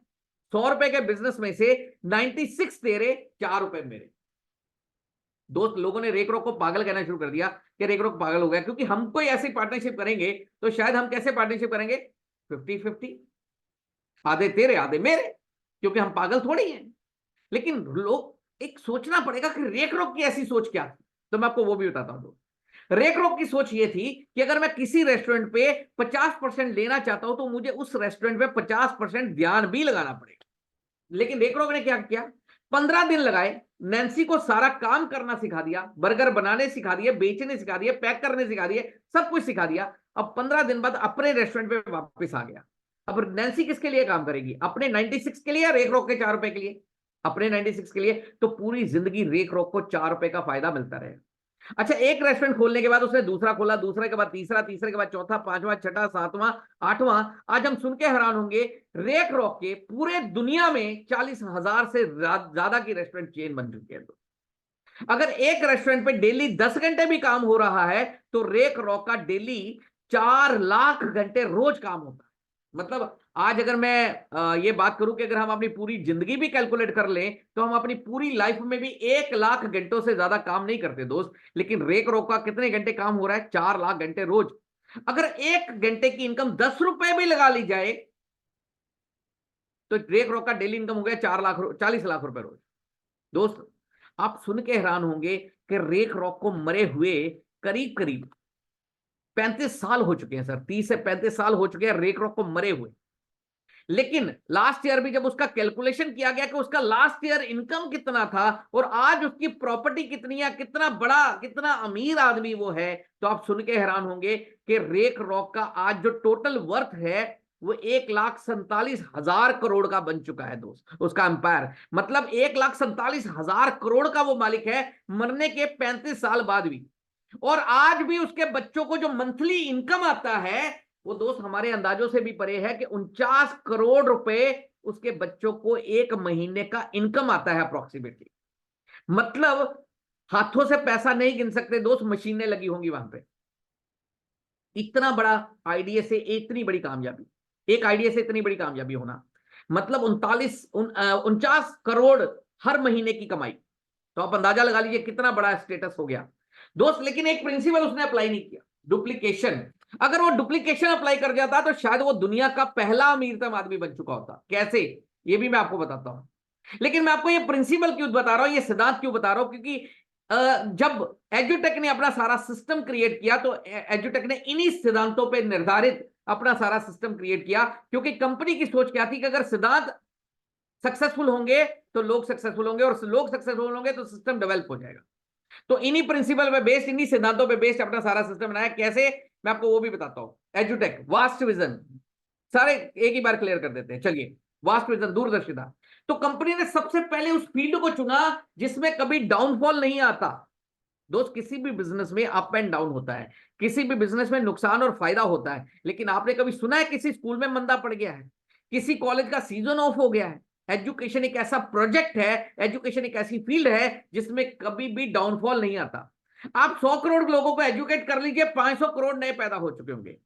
100 रुपए के बिजनेस में से 96 तेरे, 4 रुपए मेरे। दोस्त लोगों ने रेक रॉक को पागल कहना शुरू कर दिया कि रेक रॉक पागल हो गया, क्योंकि हम कोई ऐसी पार्टनरशिप करेंगे तो शायद हम कैसे पार्टनरशिप करेंगे? 50-50, आधे तेरे आधे मेरे, क्योंकि हम पागल थोड़ी हैं। लेकिन लोग एक सोचना पड़ेगा कि रेक रॉक की ऐसी सोच क्या थी, तो मैं आपको वो भी बताता हूं। रेक रॉक की सोच ये थी कि अगर मैं किसी रेस्टोरेंट पे 50% लेना चाहता हूं तो मुझे उस रेस्टोरेंट पे 50% ध्यान भी लगाना पड़ेगा। लेकिन रेक रॉक ने क्या किया, 15 दिन लगाए, नैन्सी को सारा काम करना सिखा दिया, बर्गर बनाने सिखा दिए, बेचने सिखा दिए, पैक करने सिखा दिए, सब कुछ सिखा दिया। अब 15 दिन बाद अपने रेस्टोरेंट पे वापस आ गया। अब नैन्सी किसके लिए काम करेगी? अपने 96 के लिए या रेक रॉक के 4 रुपए के लिए? अपने 96 के लिए। तो पूरी जिंदगी रेक रॉक को 4 रुपए का फायदा मिलता रहे। अच्छा, एक रेस्टोरेंट खोलने के बाद उसने दूसरा खोला, दूसरे के बाद तीसरा, तीसरे के बाद चौथा, पांचवा, छठा, सातवां, आठवां। आज हम सुन के हैरान होंगे, रेक रॉक के पूरे दुनिया में 40,000 से ज्यादा की रेस्टोरेंट चेन बन चुकी है। तो अगर एक रेस्टोरेंट पे डेली 10 घंटे भी काम हो रहा है तो रेक रॉक का डेली 4 लाख घंटे रोज काम होता है। मतलब आज अगर मैं ये बात करूं कि अगर हम अपनी पूरी जिंदगी भी कैलकुलेट कर लें तो हम अपनी पूरी लाइफ में भी 1 लाख घंटों से ज्यादा काम नहीं करते दोस्त। लेकिन रेक रॉक का कितने घंटे काम हो रहा है? 4 लाख घंटे रोज। अगर 1 घंटे की इनकम 10 रुपए भी लगा ली जाए तो रेक रॉक का डेली इनकम हो गया 40 लाख रुपए रोज। दोस्त आप सुन के हैरान होंगे कि रेक रॉक को मरे हुए करीब करीब 35 साल हो चुके हैं सर, 30 से 35 साल हो चुके हैं रेक रॉक को मरे हुए। लेकिन लास्ट ईयर भी जब उसका कैलकुलेशन किया गया कि उसका लास्ट ईयर इनकम कितना था और आज उसकी प्रॉपर्टी कितनी है, कितना बड़ा, कितना अमीर आदमी वो है, तो आप सुन के हैरान होंगे कि रेक रॉक का आज जो टोटल वर्थ है वो 1,47,000 करोड़ का बन चुका है दोस्त, उसका एम्पायर। मतलब 1,47,000 करोड़ का वो मालिक है, मरने के 35 साल बाद भी। और आज भी उसके बच्चों को जो मंथली इनकम आता है वो दोस्त हमारे अंदाजों से भी परे है कि 49 करोड़ रुपए उसके बच्चों को एक महीने का इनकम आता है अप्रोक्सीमेटली। मतलब हाथों से पैसा नहीं गिन सकते दोस्त, मशीनें लगी होंगी वहां पे। इतना बड़ा आइडिया से इतनी बड़ी कामयाबी, एक आइडिया से इतनी बड़ी कामयाबी होना, मतलब 49 करोड़ हर महीने की कमाई। तो आप अंदाजा लगा लीजिए कितना बड़ा स्टेटस हो गया दोस्त। लेकिन एक प्रिंसिपल उसने अप्लाई नहीं किया, डुप्लीकेशन। अगर वो डुप्लीकेशन अप्लाई कर जाता तो शायद वो दुनिया का पहला अमीरतम आदमी बन चुका होता। कैसे, ये भी मैं आपको बताता हूं। लेकिन मैं आपको ये प्रिंसिपल क्यों बता रहा हूं, ये सिद्धांत क्यों बता रहा हूं, क्योंकि जब एजुटेक ने अपना सारा सिस्टम क्रिएट किया तो एजुटेक ने इन्हीं सिद्धांतों पर निर्धारित अपना सारा सिस्टम क्रिएट किया। क्योंकि कंपनी की सोच क्या थी कि अगर सिद्धांत सक्सेसफुल होंगे तो लोग सक्सेसफुल होंगे, और लोग सक्सेसफुल होंगे तो सिस्टम डेवलप हो जाएगा। तो इन्हीं प्रिंसिपल पे बेस्ड, इन्हीं सिद्धांतों पे बेस्ड अपना सारा सिस्टम बनाया। कैसे, मैं आपको वो भी बताता हूं। एजुटेक, वास्ट विजन, सारे एक ही बार क्लियर कर देते हैं। चलिए, वास्ट विजन, दूरदर्शिता। तो कंपनी ने सबसे पहले उस फील्ड को चुना जिसमें कभी डाउनफॉल नहीं आता। दोस्त किसी भी बिजनेस में अप एंड डाउन होता है, किसी भी बिजनेस में नुकसान और फायदा होता है। लेकिन आपने कभी सुना है किसी स्कूल में मंदा पड़ गया है, किसी कॉलेज का सीजन ऑफ हो गया है? एजुकेशन एक ऐसा प्रोजेक्ट है, एजुकेशन एक ऐसी फील्ड है जिसमें कभी भी डाउनफॉल नहीं आता। आप 100 करोड़ लोगों को एजुकेट कर लीजिए, 500 करोड़ नए पैदा हो चुके होंगे।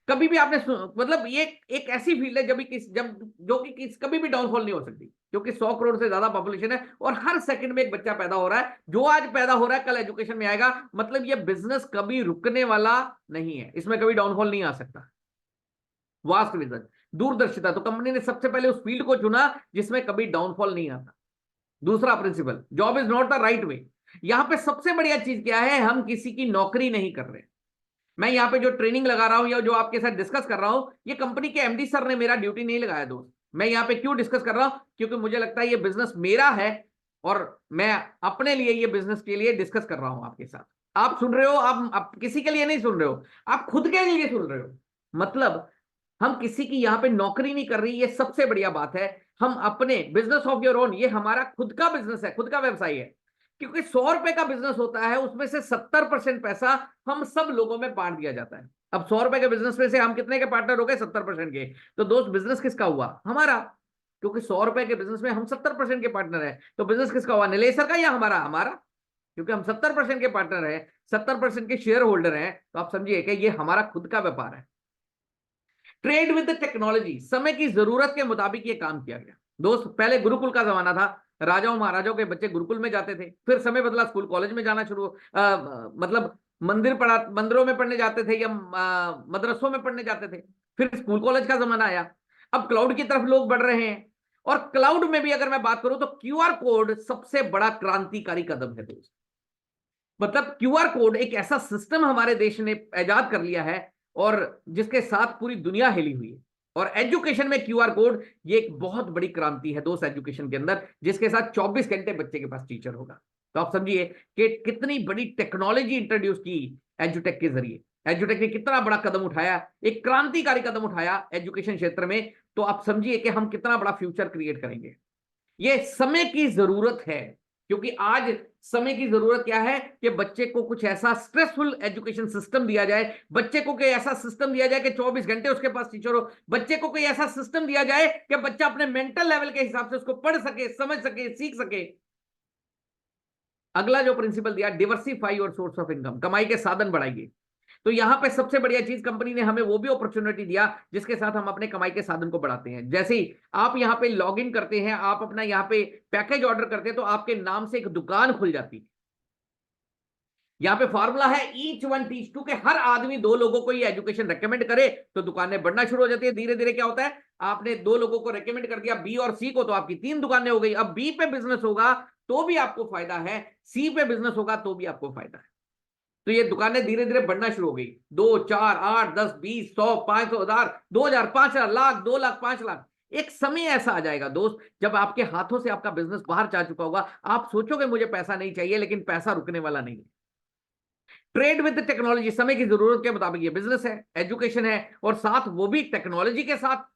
कभी भी आपने मतलब ये एक ऐसी फील्ड है जब जो कि कभी भी डाउनफॉल नहीं हो सकती, क्योंकि 100 करोड़ से ज्यादा पॉपुलेशन है और हर सेकंड में एक बच्चा पैदा हो रहा है। जो आज पैदा हो रहा है कल एजुकेशन में आएगा। मतलब ये बिजनेस कभी रुकने वाला नहीं है, इसमें कभी डाउनफॉल नहीं आ सकता। Vast vision. दूरदर्शिता, तो कंपनी ने सबसे पहले उस फील्ड को चुना जिसमें कभी डाउनफॉल नहीं आता। दूसरा principle, job is not the right way. यहां पे सबसे बढ़िया चीज क्या है, हम किसी की नौकरी नहीं कर रहे। मैं यहाँ पे जो ट्रेनिंग लगा रहा हूं या जो आपके साथ डिस्कस कर रहा हूं, ये कंपनी के एमडी सर ने मेरा ड्यूटी नहीं लगाया दोस्त। मैं यहाँ पे क्यों डिस्कस कर रहा हूं, क्योंकि मुझे लगता है ये बिजनेस मेरा है और मैं अपने लिए ये बिजनेस के लिए डिस्कस कर रहा हूं आपके साथ। आप सुन रहे हो, आप किसी के लिए नहीं सुन रहे हो, आप खुद के लिए सुन रहे हो। मतलब हम किसी की यहाँ पे नौकरी नहीं कर रही, ये सबसे बढ़िया बात है। हम अपने बिजनेस ऑफ योर ओन, ये हमारा खुद का बिजनेस है, खुद का व्यवसाय है। क्योंकि 100 रुपए का बिजनेस होता है, उसमें से 70% पैसा हम सब लोगों में बांट दिया जाता है। अब 100 रुपए के बिजनेस में से हम कितने के पार्टनर हो गए, 70% के। तो दोस्त बिजनेस किसका हुआ, हमारा। क्योंकि 100 रुपए के बिजनेस में हम 70% के पार्टनर है, तो बिजनेस किसका हुआ, नीलेश सर का या हमारा, हमारा। क्योंकि हम 70% के पार्टनर है, 70% के शेयर होल्डर हैं, तो आप समझिए कि ये हमारा खुद का व्यापार है। ट्रेड विद टेक्नोलॉजी, समय की जरूरत के मुताबिक ये काम किया गया दोस्त। पहले गुरुकुल का जमाना था, राजाओं महाराजाओं के बच्चे गुरुकुल में जाते थे। फिर समय बदला, स्कूल कॉलेज में जाना शुरू, मतलब मंदिरों में पढ़ने जाते थे या मदरसों में पढ़ने जाते थे। फिर स्कूल कॉलेज का जमाना आया, अब क्लाउड की तरफ लोग बढ़ रहे हैं। और क्लाउड में भी अगर मैं बात करूं तो क्यूआर कोड सबसे बड़ा क्रांतिकारी कदम है दोस्त। मतलब क्यूआर कोड एक ऐसा सिस्टम हमारे देश ने इजाद कर लिया है और जिसके साथ पूरी दुनिया हिली हुई है। और एजुकेशन में क्यूआर कोड ये एक बहुत बड़ी क्रांति है दोस्त एजुकेशन के अंदर, जिसके साथ 24 घंटे बच्चे के पास टीचर होगा। तो आप समझिए कि कितनी बड़ी टेक्नोलॉजी इंट्रोड्यूस की एजुटेक के जरिए। एजुटेक ने कितना बड़ा कदम उठाया, एक क्रांतिकारी कदम उठाया एजुकेशन क्षेत्र में। तो आप समझिए कि हम कितना बड़ा फ्यूचर क्रिएट करेंगे। ये समय की जरूरत है, क्योंकि आज समय की जरूरत क्या है कि बच्चे को कुछ ऐसा स्ट्रेसफुल एजुकेशन सिस्टम दिया जाए, बच्चे को कोई ऐसा सिस्टम दिया जाए कि 24 घंटे उसके पास टीचर हो, बच्चे को कोई ऐसा सिस्टम दिया जाए कि बच्चा अपने मेंटल लेवल के हिसाब से उसको पढ़ सके, समझ सके, सीख सके। अगला जो प्रिंसिपल दिया, diversify your source of income, कमाई के साधन बढ़ाइए। तो यहां पे सबसे बढ़िया चीज कंपनी ने हमें वो भी अपॉर्चुनिटी दिया जिसके साथ हम अपने कमाई के साधन को बढ़ाते हैं। जैसे ही आप यहां पे लॉग इन करते हैं, आप अपना यहां पे पैकेज ऑर्डर करते हैं, तो आपके नाम से एक दुकान खुल जाती है। यहां पे फॉर्मूला है ईच वन टीच टू, के हर आदमी 2 लोगों को ये एजुकेशन रेकमेंड करे तो दुकानें बढ़ना शुरू हो जाती है। धीरे धीरे क्या होता है, आपने 2 लोगों को रेकमेंड कर दिया, बी और सी को, तो आपकी 3 दुकानें हो गई। अब बी पे बिजनेस होगा तो भी आपको फायदा है, सी पे बिजनेस होगा तो भी आपको फायदा है। तो ये दुकानें धीरे धीरे बढ़ना शुरू हो गई, 2, 4, 8, 10, 20, 100, 500, 1000, 2000, 5000, लाख, 2 लाख, 5 लाख। एक समय ऐसा आ जाएगा दोस्त जब आपके हाथों से आपका बिजनेस बाहर जा चुका होगा। आप सोचोगे मुझे पैसा नहीं चाहिए, लेकिन पैसा रुकने वाला नहीं है। ट्रेड विद टेक्नोलॉजी, समय की जरूरत के मुताबिक ये बिजनेस है, एजुकेशन है, और साथ वो भी टेक्नोलॉजी के साथ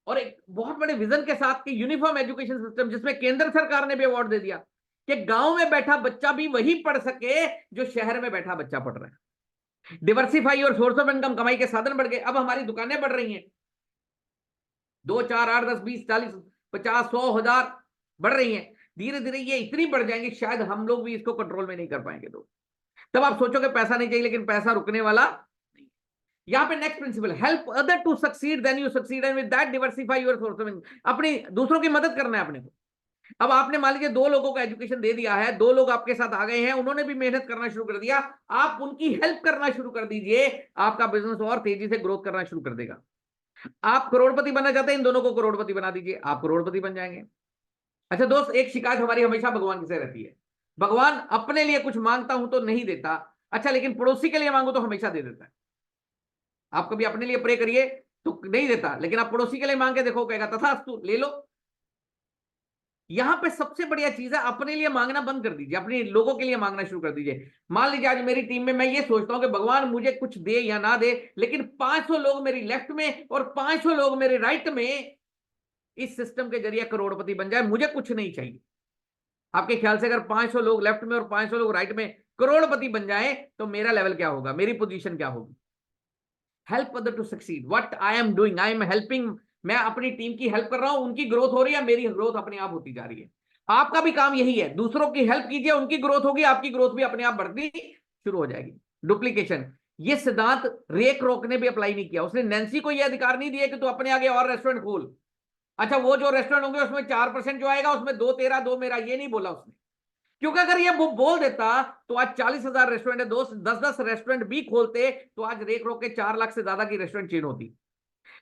और एक बहुत बड़े विजन के साथ कि यूनिफॉर्म एजुकेशन सिस्टम, जिसमें केंद्र सरकार ने भी अवार्ड दे दिया कि गांव में बैठा बच्चा भी वही पढ़ सके जो शहर में बैठा बच्चा पढ़ रहा है। डिवर्सिफाई और सोर्स ऑफ इनकम, कमाई के साधन बढ़ गए। अब हमारी दुकानें बढ़ रही हैं, 2, 4, 8, 10, 20, 40, 50, 100, 1000 बढ़ रही हैं। धीरे धीरे ये इतनी बढ़ जाएंगी, शायद हम लोग भी इसको कंट्रोल में नहीं कर पाएंगे। तो तब आप सोचोगे पैसा नहीं चाहिए, लेकिन पैसा रुकने वाला नहीं। यहां पे next principle, help other to succeed then you succeed and with that diversify your source of income. अपनी दूसरों की मदद करना है अपने को। अब आपने मान लीजिए 2 लोगों को एजुकेशन दे दिया है, 2 लोग आपके साथ आ गए हैं, उन्होंने भी मेहनत करना शुरू कर दिया, आप उनकी हेल्प करना शुरू कर दीजिए, आपका बिजनेस और तेजी से ग्रोथ करना शुरू कर देगा। आप करोड़पति बनना चाहते हैं, इन दोनों को करोड़पति बना दीजिए, आप करोड़पति बन जाएंगे। अच्छा दोस्त, एक शिकायत हमारी हमेशा भगवान से रहती है, भगवान अपने लिए कुछ मांगता हूं तो नहीं देता, अच्छा लेकिन पड़ोसी के लिए मांगो तो हमेशा दे देता है। आप कभी अपने लिए प्रे करिए तो नहीं देता, लेकिन आप पड़ोसी के लिए मांग के देखो, कहेगा तथास्तु, ले लो। यहां पे सबसे बढ़िया चीज है, अपने लिए मांगना बंद कर दीजिए, अपने लोगों के लिए मांगना शुरू कर दीजिए। मान लीजिए आज मेरी टीम में मैं ये सोचता हूं कि भगवान मुझे कुछ दे या ना दे, लेकिन 500 लोग मेरी लेफ्ट में और 500 लोग मेरे राइट में इस सिस्टम के जरिए करोड़पति बन जाए, मुझे कुछ नहीं चाहिए। आपके ख्याल से अगर 500 लोग लेफ्ट में और 500 लोग राइट में करोड़पति बन जाए तो मेरा लेवल क्या होगा, मेरी पोजीशन क्या होगी। Help other to succeed, what I am doing, I am helping. मैं अपनी टीम की हेल्प कर रहा हूं, उनकी ग्रोथ हो रही है, मेरी ग्रोथ अपने आप होती जा रही है। आपका भी काम यही है, दूसरों की हेल्प कीजिए, उनकी ग्रोथ होगी, आपकी ग्रोथ भी अपने आप बढ़ती शुरू हो जाएगी। डुप्लीकेशन, ये सिद्धांत रे क्रॉक ने भी अप्लाई नहीं किया। उसने नैन्सी को यह अधिकार नहीं दिया कि तू अपने आगे और रेस्टोरेंट खोल। अच्छा, वो जो रेस्टोरेंट होंगे उसमें 4% जो आएगा उसमें 2 तेरा 2 मेरा, ये नहीं बोला उसने। क्योंकि अगर ये बोल देता तो आज 40,000 रेस्टोरेंट है दोस्त, 10-10 रेस्टोरेंट भी खोलते तो आज रेक रोक के 4 लाख से ज्यादा की रेस्टोरेंट चेन होती।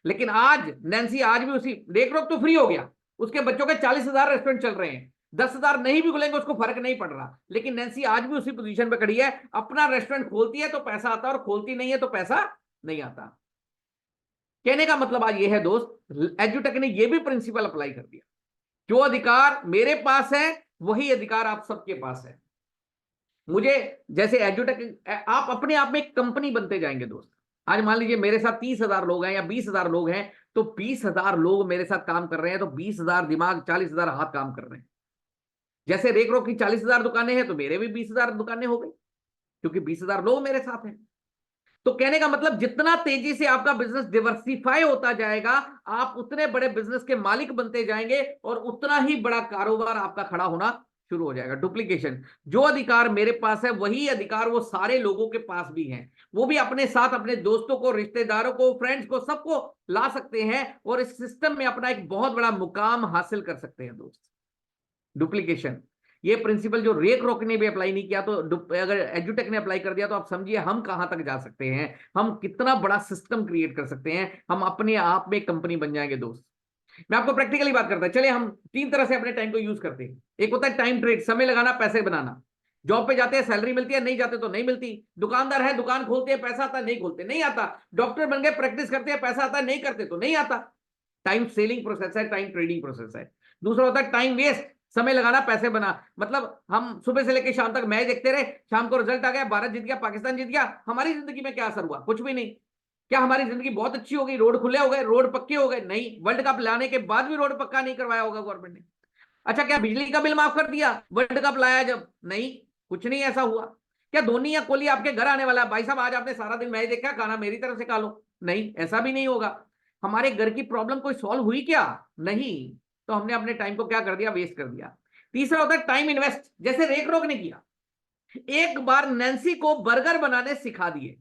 लेकिन आज नैन्सी आज भी उसी, रेकरॉक तो फ्री हो गया, उसके बच्चों के 40,000 रेस्टोरेंट चल रहे हैं, 10,000 नहीं भी खुलेंगे उसको फर्क नहीं पड़ रहा, लेकिन नैन्सी आज भी उसी पोजीशन पे खड़ी है, अपना रेस्टोरेंट खोलती है तो पैसा आता है और खोलती नहीं है तो पैसा नहीं आता। कहने का मतलब आज ये है दोस्त, एजुटेक ने ये भी प्रिंसिपल अप्लाई कर दिया, जो अधिकार मेरे पास है वही अधिकार आप सबके पास है। मुझे जैसे एजुटेक, आप अपने आप में एक कंपनी बनते जाएंगे दोस्त। आज मान लीजिए मेरे साथ 30,000 लोग हैं या 20,000 लोग हैं, तो 20,000 लोग मेरे साथ काम कर रहे हैं, तो 20,000 दिमाग, 40,000 हाथ काम कर रहे हैं। जैसे रेकरो की 40,000 दुकानें हैं, तो मेरे भी 20,000 दुकानें हो गई, क्योंकि 20,000 लोग मेरे साथ हैं। तो कहने का मतलब जितना तेजी से आपका बिजनेस डिवर्सिफाई होता जाएगा, आप उतने बड़े बिजनेस के मालिक बनते जाएंगे और उतना ही बड़ा कारोबार आपका खड़ा होना शुरू हो जाएगा। डुप्लीकेशन, जो अधिकार मेरे पास है वही अधिकार वो सारे लोगों के पास भी हैं, वो भी अपने साथ अपने दोस्तों को, रिश्तेदारों को, फ्रेंड्स को, सबको ला सकते हैं और इस सिस्टम में अपना एक बहुत बड़ा मुकाम हासिल कर सकते हैं दोस्त। डुप्लीकेशन, ये प्रिंसिपल जो रेकरॉक ने भी अप्लाई नहीं किया, तो अगर एजुटेक ने अप्लाई कर दिया, तो आप समझिए हम कहां तक जा सकते हैं, हम कितना बड़ा सिस्टम क्रिएट कर सकते हैं, हम अपने आप में कंपनी बन जाएंगे दोस्त। मैं आपको प्रैक्टिकली बात करता है, चलिए हम 3 तरह से अपने टाइम को यूज करते हैं। एक होता है टाइम ट्रेड, समय लगाना, पैसे बनाना। जॉब पे जाते हैं, सैलरी मिलती है, नहीं जाते तो नहीं मिलती। दुकानदार है, दुकान खोलते हैं, पैसा आता है, नहीं खोलते नहीं आता। डॉक्टर बन गए, प्रैक्टिस करते हैं, पैसा आता है, नहीं करते तो नहीं आता। टाइम सेलिंग प्रोसेस है, टाइम ट्रेडिंग प्रोसेस है। दूसरा होता है टाइम वेस्ट, समय लगाना, पैसे बना। मतलब हम सुबह से लेकर शाम तक मैच देखते रहे, शाम को रिजल्ट आ गया, भारत जीत गया, पाकिस्तान जीत गया, हमारी जिंदगी में क्या असर हुआ? कुछ भी नहीं। क्या हमारी जिंदगी बहुत अच्छी हो गई? रोड खुले हो गए, रोड पक्के हो गए? नहीं। वर्ल्ड कप लाने के बाद भी रोड पक्का नहीं करवाया होगा गवर्नमेंट ने। अच्छा, क्या बिजली का बिल माफ कर दिया वर्ल्ड कप लाया जब? नहीं, कुछ नहीं ऐसा हुआ। क्या धोनी या कोहली आपके घर आने वाला है, भाई साहब आज आपने सारा दिन मैच देखा, खाना मेरी तरफ से खा लो? नहीं, ऐसा भी नहीं होगा। हमारे घर की प्रॉब्लम कोई सॉल्व हुई क्या? नहीं। तो हमने अपने टाइम को क्या कर दिया? वेस्ट कर दिया। तीसरा होता है टाइम इन्वेस्ट, जैसे रेकरॉक ने किया। एक बार नैन्सी को बर्गर बनाने सिखा दिए,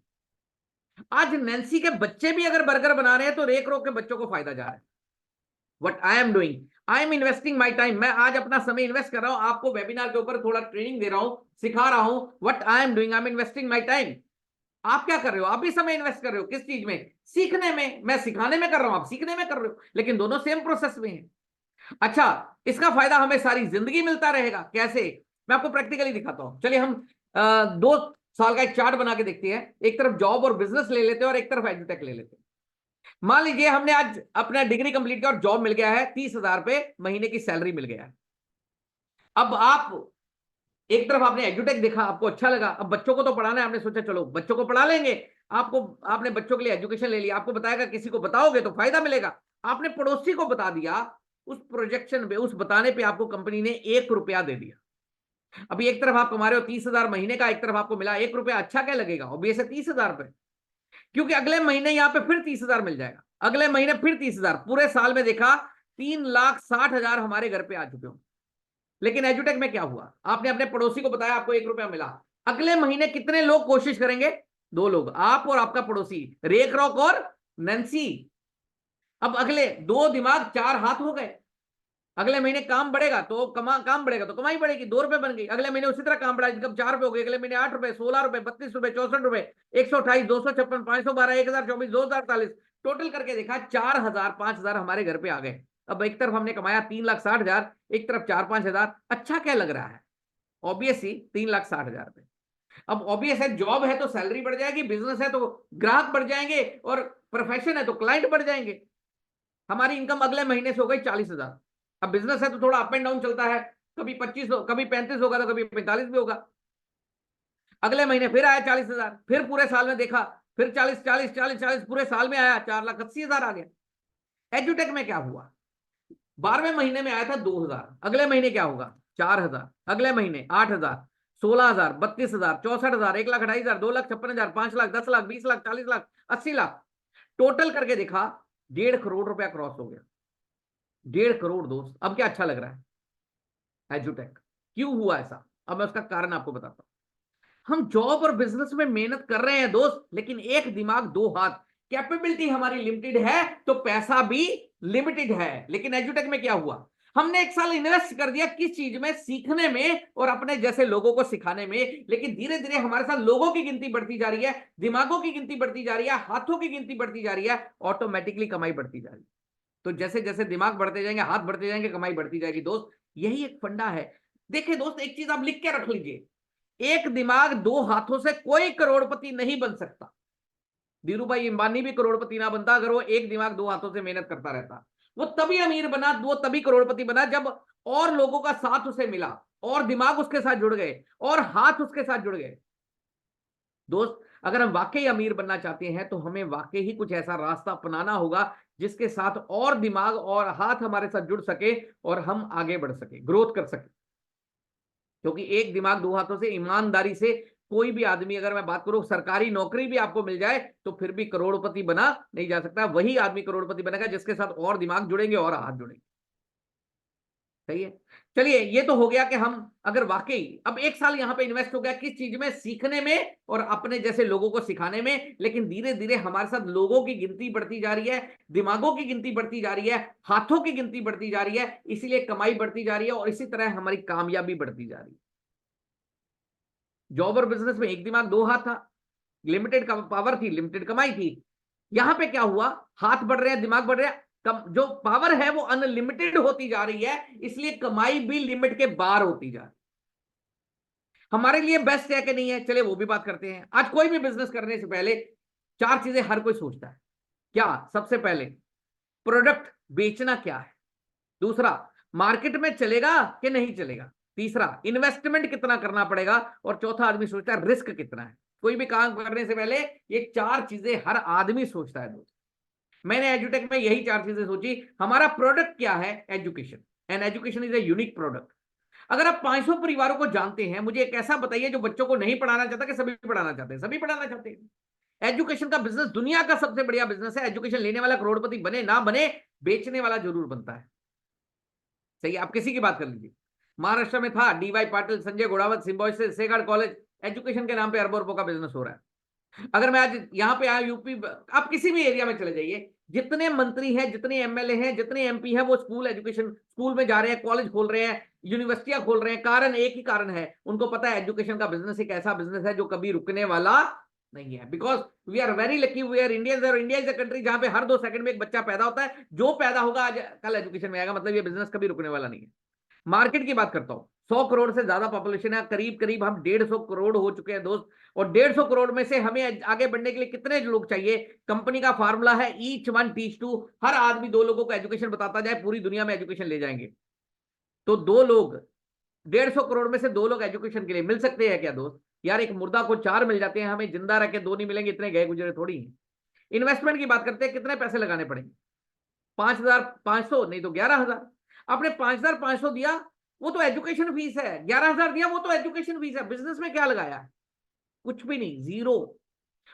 आज नैन्सी के बच्चे भी अगर बर्गर बना रहे हैं तो रेकरॉक के बच्चों को फायदा जा रहा है। What I am doing, I M investing my time. मैं आज अपना समय इन्वेस्ट कर रहा हूं, आपको वेबिनार के ऊपर थोड़ा ट्रेनिंग दे रहा हूं, सिखा रहा हूं। What I am doing, I M investing my time. आप क्या कर रहे हो? आप भी समय इन्वेस्ट कर रहे हो, किस चीज में? सीखने में। मैं सिखाने में कर रहा हूं, आप सीखने में कर रहे हो, लेकिन दोनों सेम प्रोसेस में है। अच्छा, इसका फायदा हमें सारी जिंदगी मिलता रहेगा। कैसे? मैं आपको प्रैक्टिकली दिखाता हूं। चलिए हम 2 साल का एक चार्ट बना के देखते हैं। एक तरफ जॉब और बिजनेस ले लेते हैं और एक तरफ एजुटेक ले लेते हैं। मान लीजिए हमने आज अपना डिग्री कंप्लीट किया और जॉब मिल गया है, 30,000 रुपए महीने की सैलरी मिल गया है। अब आप एक तरफ आपने एजुटेक देखा, आपको अच्छा लगा, अब बच्चों को तो पढ़ाना है, आपने सोचा चलो बच्चों को पढ़ा लेंगे। आपने बच्चों के लिए एजुकेशन ले लिया, आपको बताएगा, किसी को बताओगे तो फायदा मिलेगा। आपने पड़ोसी को बता दिया, उस प्रोजेक्शन पे, उस बताने पे आपको कंपनी ने 1 रुपया दे दिया। अभी एक तरफ आप कमा रहे हो 30,000 महीने का, एक तरफ आपको मिला 1 रुपया। अच्छा क्या लगेगा? ऑब्वियस है 30,000 रुपए, क्योंकि अगले महीने यहां पे फिर 30,000 मिल जाएगा, अगले महीने फिर 30,000। पूरे साल में देखा 3,60,000 हमारे घर पे आ चुके हो। लेकिन एजुटेक में क्या हुआ? आपने अपने पड़ोसी को बताया, आपको 1 रुपया मिला। अगले महीने कितने लोग कोशिश करेंगे? 2 लोग, आप और आपका पड़ोसी, रेकरॉक और नैन्सी। अब अगले 2 दिमाग 4 हाथ हो गए। अगले महीने काम बढ़ेगा तो काम बढ़ेगा तो कमाई बढ़ेगी, 2 रुपए बन गई। अगले महीने उसी तरह काम बढ़ा, इनकम 4 रुपए हो गई। अगले महीने 8 रुपए, 16 रुपए, 32 रुपए, 64 रुपए, 128, 256, 512, 1024, 2048। टोटल करके देखा 4,000, 5,000 हमारे घर पे आ गए। अब एक तरफ हमने कमाया 3,60,000, एक तरफ 4-5 हजार। अच्छा क्या लग रहा है? ऑब्वियसली 3,60,000 रुपए। अब ऑब्वियस है, जॉब है तो सैलरी बढ़ जाएगी, बिजनेस है तो ग्राहक बढ़ जाएंगे, और प्रोफेशन है तो क्लाइंट बढ़ जाएंगे। हमारी इनकम अगले महीने से हो गई 40,000। अब बिजनेस है तो थोड़ा अप एंड डाउन चलता है, कभी 25, कभी 35 होगा तो कभी 45 भी होगा। अगले महीने फिर आया 40,000, फिर पूरे साल में देखा, फिर 40, 40, 40, 40, पूरे साल में आया 4,80,000 आ गया। एजुटेक में क्या हुआ? 12वें महीने में आया था 2,000, अगले महीने क्या होगा? 4,000, अगले महीने 8,000, 16,000, 32,000, 64,000, 1,28,000, 2,56,000, 5,00,000, 10,00,000, 20,00,000, 40,00,000, 80,00,000। टोटल करके देखा 1.5 करोड़ रुपया क्रॉस हो गया। 1.5 करोड़ दोस्त। अब क्या अच्छा लग रहा है? एजुटेक। क्यों हुआ ऐसा? अब मैं उसका कारण आपको बताता हूं। हम जॉब और बिजनेस में मेहनत कर रहे हैं दोस्त, लेकिन एक दिमाग 2 हाथ। कैपेबिलिटी हमारी लिमिटेड है तो पैसा भी लिमिटेड है। लेकिन एजुटेक में क्या हुआ? हमने एक साल इन्वेस्ट कर दिया किस चीज में, सीखने में और अपने जैसे लोगों को सिखाने में, लेकिन धीरे धीरे हमारे साथ लोगों की गिनती बढ़ती जा रही है, दिमागों की गिनती बढ़ती जा रही है, हाथों की गिनती बढ़ती जा रही है, ऑटोमेटिकली कमाई बढ़ती जा रही है। तो जैसे जैसे दिमाग बढ़ते जाएंगे, हाथ बढ़ते जाएंगे, कमाई बढ़ती जाएगी दोस्त। यही एक फंडा है। देखिए दोस्त, एक चीज आप लिख के रख लीजिए, एक दिमाग दो हाथों से कोई करोड़पति नहीं बन सकता। धीरू भाई अंबानी भी करोड़पति ना बनता अगर वो एक दिमाग दो हाथों से मेहनत करता रहता। वो तभी अमीर बना, वो तभी करोड़पति बना जब और लोगों का साथ उसे मिला, और दिमाग उसके साथ जुड़ गए, और हाथ उसके साथ जुड़ गए। दोस्त, अगर हम वाकई अमीर बनना चाहते हैं तो हमें वाकई ही कुछ ऐसा रास्ता अपनाना होगा जिसके साथ और दिमाग और हाथ हमारे साथ जुड़ सके और हम आगे बढ़ सके, ग्रोथ कर सके। क्योंकि एक दिमाग दो हाथों से, ईमानदारी से कोई भी आदमी, अगर मैं बात करूं सरकारी नौकरी भी आपको मिल जाए तो फिर भी करोड़पति बना नहीं जा सकता। वही आदमी करोड़पति बनेगा जिसके साथ और दिमाग जुड़ेंगे और हाथ जुड़ेंगे। सही है। चलिए, ये तो हो गया कि हम अगर वाकई अब एक साल यहां पे इन्वेस्ट हो गया किस चीज में, सीखने में और अपने जैसे लोगों को सिखाने में, लेकिन धीरे धीरे हमारे साथ लोगों की गिनती बढ़ती जा रही है, दिमागों की गिनती बढ़ती जा रही है, हाथों की गिनती बढ़ती जा रही है, इसीलिए कमाई बढ़ती जा रही है और इसी तरह हमारी कामयाबी बढ़ती जा रही है। जॉब और बिजनेस में एक दिमाग दो हाथ था, लिमिटेड पावर थी, लिमिटेड कमाई थी। यहां पे क्या हुआ, हाथ बढ़ रहे हैं, दिमाग बढ़ रहा है, जो पावर है वो अनलिमिटेड होती जा रही है, इसलिए कमाई भी लिमिट के बाहर होती जा रही है। हमारे लिए बेस्ट है कि नहीं है, चले वो भी बात करते हैं। आज कोई भी बिजनेस करने से पहले चार चीजें हर कोई सोचता है। क्या? सबसे पहले प्रोडक्ट बेचना क्या है, दूसरा मार्केट में चलेगा कि नहीं चलेगा, तीसरा इन्वेस्टमेंट कितना करना पड़ेगा, और चौथा आदमी सोचता है रिस्क कितना है। कोई भी काम करने से पहले ये चार चीजें हर आदमी सोचता है दोस्त। मैंने एजुटेक में यही चार चीजें सोची। हमारा प्रोडक्ट क्या है? Education. And education is a unique product. अगर आप 500 परिवारों को जानते हैं, मुझे एक ऐसा बताइए जो बच्चों को नहीं पढ़ाना चाहता कि सभी पढ़ाना चाहते हैं? सभी पढ़ाना चाहते हैं। एजुकेशन का बिजनेस दुनिया का सबसे बढ़िया बिजनेस है। एजुकेशन लेने वाला करोड़पति बने ना बने, बेचने वाला जरूर बनता है। सही, आप किसी की बात कर लीजिए। महाराष्ट्र में था डीवाई पाटिल, संजय घोड़ावत, सिम्बॉयसिस, सेगार्ड कॉलेज, एजुकेशन के नाम पे अरबों रुपयों का बिजनेस हो रहा है। अगर मैं आज यहाँ पे आया यूपी, आप किसी भी एरिया में चले जाइए, जितने मंत्री हैं, जितने एमएलए हैं, जितने एमपी हैं, वो स्कूल एजुकेशन, स्कूल में जा रहे हैं, कॉलेज खोल रहे हैं, यूनिवर्सिटियां खोल रहे हैं। कारण एक ही कारण है, उनको पता है एजुकेशन का बिजनेस एक ऐसा बिजनेस है जो कभी रुकने वाला नहीं है। Because we are very lucky, we are Indians, और इंडिया इज अ कंट्री जहां पे हर 2 सेकंड में एक बच्चा पैदा होता है। जो पैदा होगा आज कल एजुकेशन में आएगा, मतलब ये बिजनेस कभी रुकने वाला नहीं है। मार्केट की बात करता हूं, 100 करोड़ से ज्यादा पॉपुलेशन है, करीब करीब हम 150 करोड़ हो चुके हैं दोस्त। और 150 करोड़ में से हमें आगे बढ़ने के लिए कितने लोग चाहिए? कंपनी का फार्मूला है ईच वन टीच टू। हर आदमी 2 लोगों को एजुकेशन बताता जाए, पूरी दुनिया में एजुकेशन ले जाएंगे। तो 2 लोग, 150 करोड़ में से 2 लोग एजुकेशन के लिए मिल सकते हैं क्या दोस्त? यार, एक मुर्दा को 4 मिल जाते हैं, हमें जिंदा रख के 2 नहीं मिलेंगे, इतने गए गुजरे थोड़ी है। इन्वेस्टमेंट की बात करते हैं, कितने पैसे लगाने पड़ेंगे? 5,500 नहीं तो 11,000। आपने 5,500 दिया, वो तो एजुकेशन फीस है। 11,000 दिया, वो तो एजुकेशन फीस है। बिजनेस में क्या लगाया है? कुछ भी नहीं, जीरो।